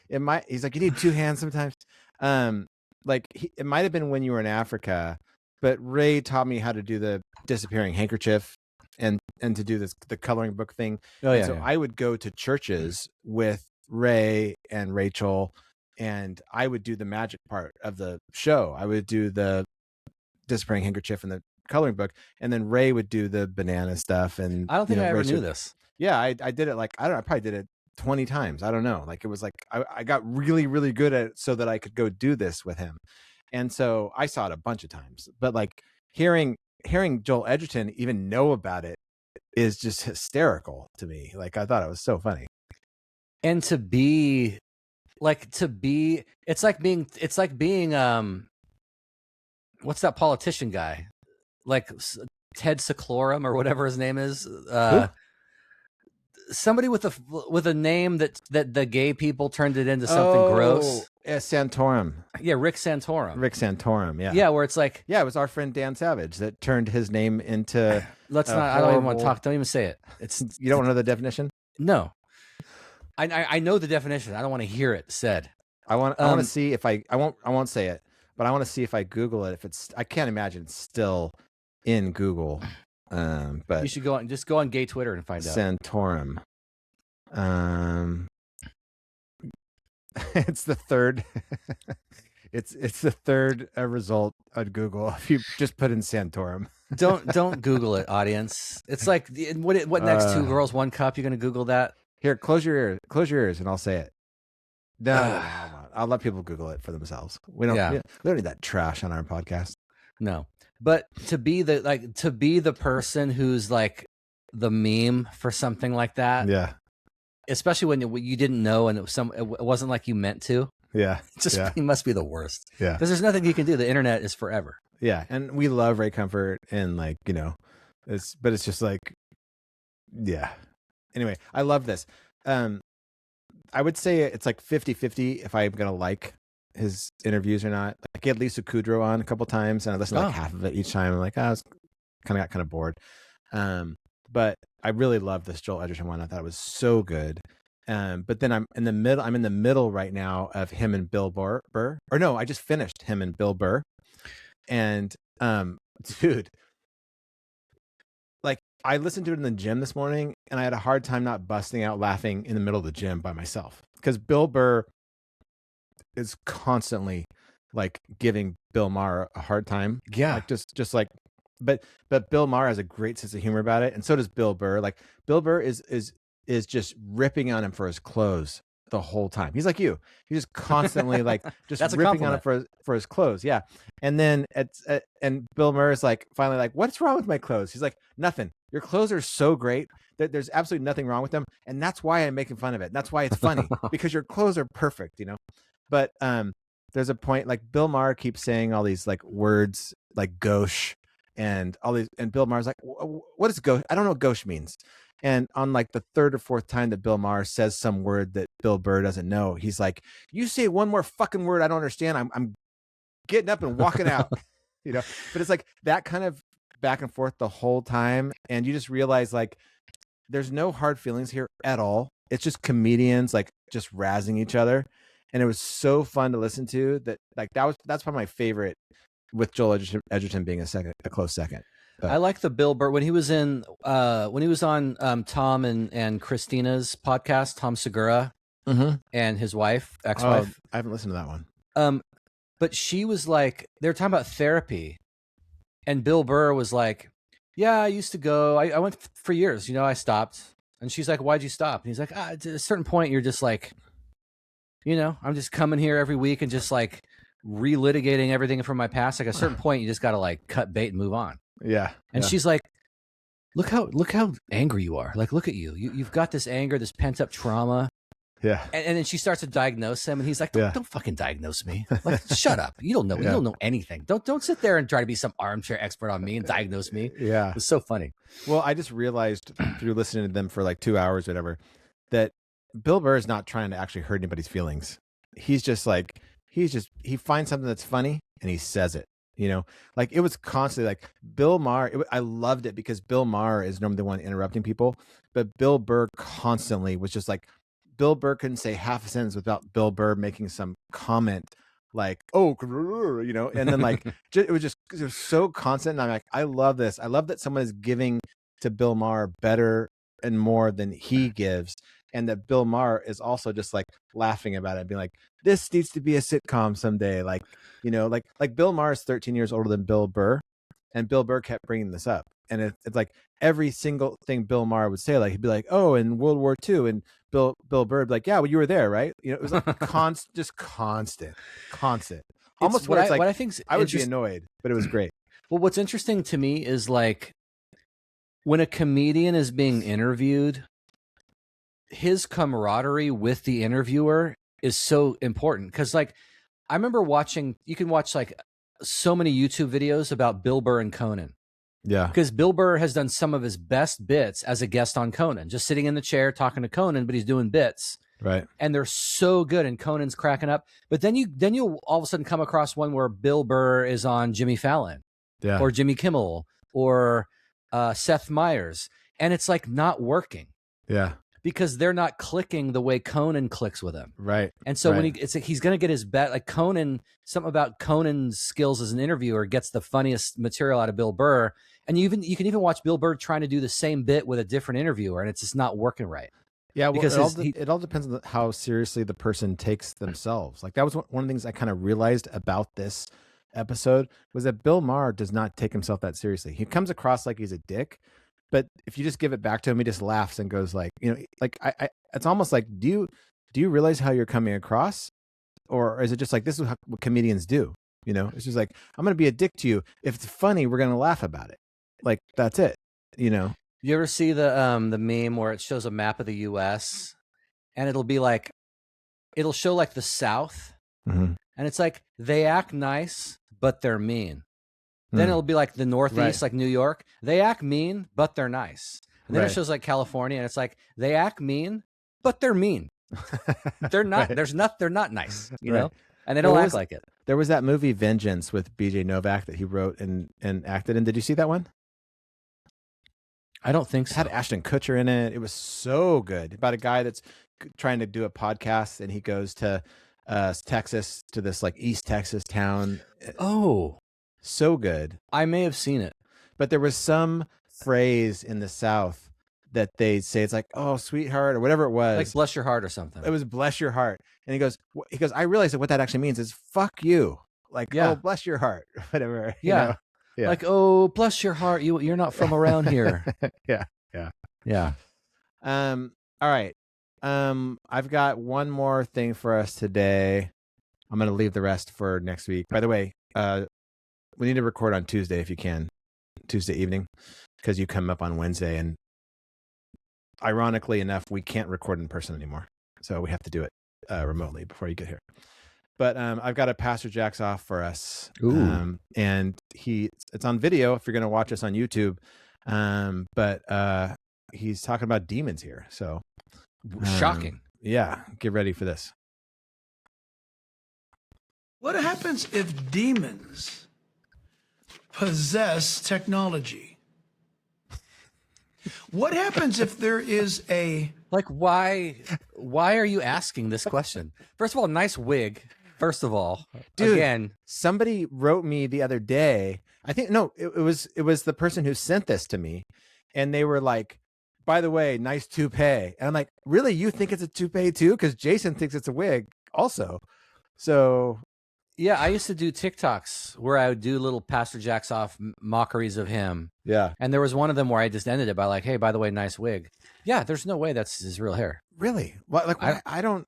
He's like, you need 2 hands sometimes. It might have been when you were in Africa, but Ray taught me how to do the disappearing handkerchief and to do the coloring book thing. Oh yeah. So I would go to churches with Ray and Rachel, and I would do the magic part of the show. I would do the disappearing handkerchief and the coloring book, and then Ray would do the banana stuff. And I don't think I ever knew this. Yeah, I did it I probably did it 20 times. I don't know. Like, it was like I got really, really good at it so that I could go do this with him. And so I saw it a bunch of times. But like hearing Joel Edgerton even know about it is just hysterical to me. Like, I thought it was so funny. And it's like being what's that politician guy? Like Ted Seclorum or whatever his name is. Somebody with a name that the gay people turned it into something gross. Yeah, Santorum. Yeah, Rick Santorum. Rick Santorum, yeah. Yeah, where it's like, yeah, it was our friend Dan Savage that turned his name into let's not I don't even want to talk. Don't even say it. It's You don't know the definition? No. I know the definition. I don't want to hear it said. I want to see if I won't say it, but I want to see if I Google it. If it's, I can't imagine it's still in Google. But you should go on gay Twitter and find out. Santorum. It's the third. it's the third result on Google. If you just put in Santorum. Don't Google it, audience. It's like what next? 2 girls, 1 cup. You're gonna Google that? Here, close your ears, and I'll say it. No, I'll let people Google it for themselves. We don't need that trash on our podcast. No, but to be the person who's like the meme for something like that. Yeah. Especially when you didn't know and it wasn't like you meant to. Yeah. It must be the worst. Yeah. Because there's nothing you can do. The internet is forever. Yeah. And we love Ray Comfort, and like, but it's just like, yeah. Anyway, I love this. I would say it's like 50-50 if I'm going to like his interviews or not. Like, I had Lisa Kudrow on a couple times, and I listened to like half of it each time. I'm like, I was got kind of bored. But I really love this Joel Edgerton one. I thought it was so good. But then I'm in the middle right now of him and Bill Burr. Or no, I just finished him and Bill Burr. And dude, like, I listened to it in the gym this morning, and I had a hard time not busting out laughing in the middle of the gym by myself, because Bill Burr is constantly like giving Bill Maher a hard time. Yeah, like just like, but Bill Maher has a great sense of humor about it, and so does Bill Burr. Like, Bill Burr is just ripping on him for his clothes the whole time. He's like you. He's just constantly like just ripping on him for his clothes. Yeah, and then and Bill Maher is like finally like, "What's wrong with my clothes?" He's like, "Nothing. Your clothes are so great that there's absolutely nothing wrong with them, and that's why I'm making fun of it. And that's why it's funny, because your clothes are perfect, But there's a point, like, Bill Maher keeps saying all these like words like gauche and all these, and Bill Maher's like, "What is gauche? I don't know what gauche means." And on like the 3rd or 4th time that Bill Maher says some word that Bill Burr doesn't know, he's like, "You say one more fucking word I don't understand, I'm getting up and walking out." But it's like that kind of back and forth the whole time, and you just realize like there's no hard feelings here at all. It's just comedians like just razzing each other, and it was so fun to listen to. That like that's probably my favorite, with Joel Edgerton being a close second. But I like the Bill Burr when he was on Tom and Christina's podcast, Tom Segura, and his wife, ex-wife. I haven't listened to that one. But she was like, they were talking about therapy, and Bill Burr was like, "Yeah, I used to go. I went for years. I stopped." And she's like, "Why'd you stop?" And he's like, "At a certain point, you're just like, I'm just coming here every week and just like relitigating everything from my past. Like, at a certain point, you just got to like cut bait and move on." Yeah. And she's like, look how angry you are. Like, look at you. You've got this anger, this pent up trauma. Yeah. And then she starts to diagnose him, and he's like, don't fucking diagnose me. Like, shut up. You don't know. You don't know anything. Don't sit there and try to be some armchair expert on me and diagnose me. Yeah. It was so funny. Well, I just realized through listening to them for like 2 hours, whatever, that Bill Burr is not trying to actually hurt anybody's feelings. He's just like, he finds something that's funny and he says it. You know, like it was constantly like Bill Maher. I loved it because Bill Maher is normally the one interrupting people, but Bill Burr constantly was just like, Bill Burr couldn't say half a sentence without Bill Burr making some comment like, oh, you know, and then like it was so constant. And I'm like, I love this. I love that someone is giving to Bill Maher better and more than he gives, and that Bill Maher is also just like laughing about it, being like, this needs to be a sitcom someday. Like, you know, like Bill Maher is 13 years older than Bill Burr, and Bill Burr kept bringing this up, and it's like every single thing Bill Maher would say, like he'd be like, oh, in World War II, and Bill Burr would be like, yeah, well, you were there, right? You know, it was like constant. Almost what I think I would be annoyed, but it was great. Well, what's interesting to me is like when a comedian is being interviewed, his camaraderie with the interviewer is so important. Because like I remember you can watch like so many YouTube videos about Bill Burr and Conan. Yeah. Because Bill Burr has done some of his best bits as a guest on Conan, just sitting in the chair talking to Conan, but he's doing bits. Right. And they're so good, and Conan's cracking up. But then you'll all of a sudden come across one where Bill Burr is on Jimmy Fallon, or Jimmy Kimmel, or Seth Meyers, and it's like not working. Yeah. Because they're not clicking the way Conan clicks with him. Right. And so when it's like he's going to get his bet, like Conan, something about Conan's skills as an interviewer gets the funniest material out of Bill Burr. And you can even watch Bill Burr trying to do the same bit with a different interviewer, and it's just not working right. Yeah, well, because it all depends on how seriously the person takes themselves. Like that was one of the things I kind of realized about this episode was that Bill Maher does not take himself that seriously. He comes across like he's a dick, but if you just give it back to him, he just laughs and goes like, you know, like I it's almost like, do you realize how you're coming across, or is it just like this is what comedians do? You know, it's just like, I'm going to be a dick to you. If it's funny, we're going to laugh about it. Like that's it. You know. You ever see the meme where it shows a map of the U.S. and it'll show like the South, and it's like they act nice but they're mean. Then it'll be like the Northeast, like New York. They act mean but they're nice. And then it shows like California, and it's like they act mean but they're mean. They're not. They're not nice. You know, and they don't act like it. There was that movie Vengeance with B.J. Novak that he wrote and acted in. Did you see that one? I don't think so. It had Ashton Kutcher in it. It was so good, about a guy that's trying to do a podcast, and he goes to Texas, to this like East Texas town. Oh, so good. I may have seen it, but there was some phrase in the South that they say, it's like, oh, sweetheart, or whatever it was, like bless your heart or something. It was bless your heart, and he goes, I realized that what that actually means is fuck you, like, oh, bless your heart, whatever. Yeah. You know? Yeah. Like, oh, bless your heart, you're not from around here. Yeah. All right. I've got one more thing for us today. I'm going to leave the rest for next week. By the way, we need to record on Tuesday if you can, Tuesday evening, because you come up on Wednesday, and ironically enough, we can't record in person anymore, so we have to do it remotely before you get here. But I've got a Pastor Jack's off for us. Ooh. And it's on video if you're going to watch us on YouTube. But he's talking about demons here. So shocking. Yeah. Get ready for this. What happens if demons possess technology? What happens if there is like, why are you asking this question? First of all, nice wig. First of all, dude, again, somebody wrote me the other day. I think it was the person who sent this to me, and they were like, by the way, nice toupee. And I'm like, really? You think it's a toupee too? Because Jason thinks it's a wig also. So yeah, I used to do TikToks where I would do little Pastor Jack's off mockeries of him. Yeah. And there was one of them where I just ended it by like, hey, by the way, nice wig. Yeah, there's no way that's his real hair. Really? What? Like, I don't.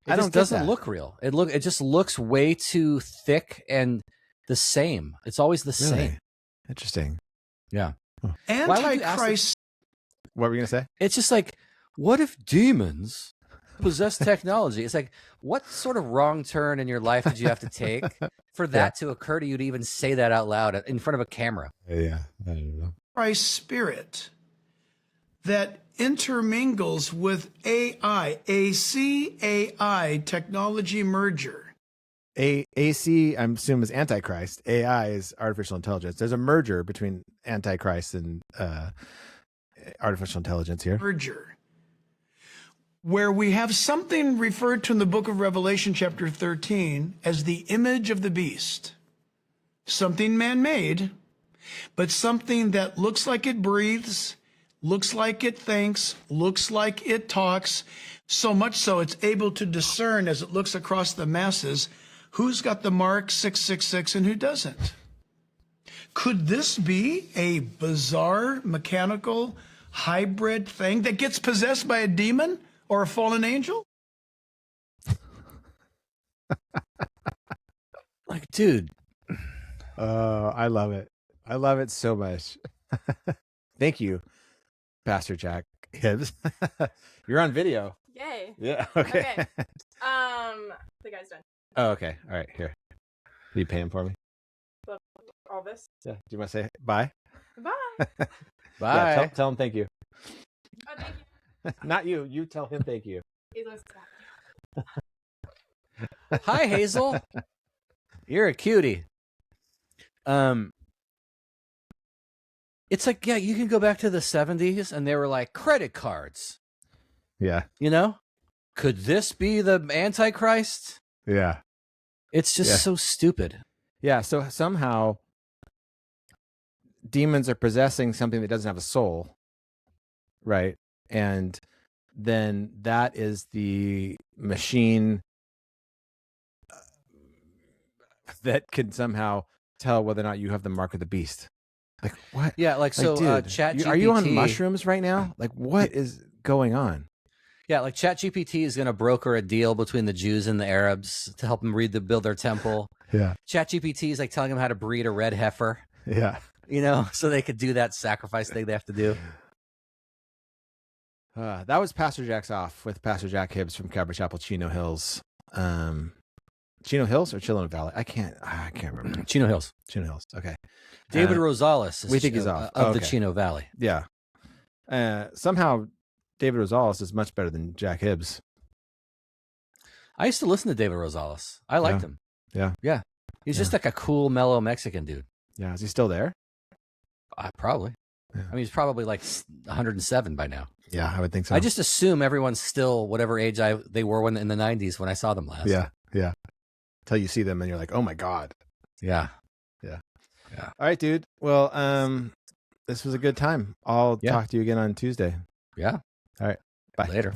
It doesn't look real. It just looks way too thick and the same. It's always the same. Interesting. Yeah. Antichrist. What were you gonna say? It's just like, what if demons possess technology? It's like, what sort of wrong turn in your life did you have to take for that to occur to you to even say that out loud in front of a camera? Yeah, I don't know. Christ spirit that intermingles with AI, a CAI technology merger. AC, I'm assuming, is Antichrist. AI is artificial intelligence. There's a merger between Antichrist and artificial intelligence here. Merger. Where we have something referred to in the book of Revelation, chapter 13, as the image of the beast. Something man-made, but something that looks like it breathes, looks like it thinks, looks like it talks, so much so it's able to discern as it looks across the masses who's got the mark 666 and who doesn't. Could this be a bizarre, mechanical, hybrid thing that gets possessed by a demon or a fallen angel? Like, dude. I love it. I love it so much. Thank you, Pastor Jack Hibbs. You're on video. Yay. Yeah. Okay. The guy's done. Oh, okay. All right. Here. Are you paying for me? All this? Yeah. Do you want to say bye? Bye. Bye. Yeah, tell him thank you. Oh, thank you. Not you. You tell him thank you. He's gonna slap you. Hi, Hazel. You're a cutie. It's like, yeah, you can go back to the 70s and they were like credit cards. Yeah. You know? Could this be the Antichrist? Yeah. It's just so stupid. Yeah. So somehow demons are possessing something that doesn't have a soul. Right. And then that is the machine that can somehow tell whether or not you have the mark of the beast. Like what? Yeah, like so dude, ChatGPT. Are you on mushrooms right now? Like what is going on? Yeah, like ChatGPT is going to broker a deal between the Jews and the Arabs to help them build their temple. Yeah. ChatGPT is like telling them how to breed a red heifer. Yeah. You know, so they could do that sacrifice thing they have to do. That was Pastor Jack's Off with Pastor Jack Hibbs from Calvary Chapel, Chino Hills. Chino Hills or Chino Valley? I can't remember. Chino Hills. Chino Hills. Okay. David Rosales. We think he's off. Of the Chino Valley. Yeah. Somehow David Rosales is much better than Jack Hibbs. I used to listen to David Rosales. I liked him. Yeah. Yeah. He's just like a cool, mellow Mexican dude. Yeah. Is he still there? Probably. Yeah. I mean, he's probably like 107 by now. Yeah, I would think so. I just assume everyone's still whatever age they were in the 90s when I saw them last. Yeah. Yeah. Until you see them and you're like, oh my God. Yeah. Yeah. Yeah. All right, dude. Well, this was a good time. I'll talk to you again on Tuesday. Yeah. All right. Bye. Later.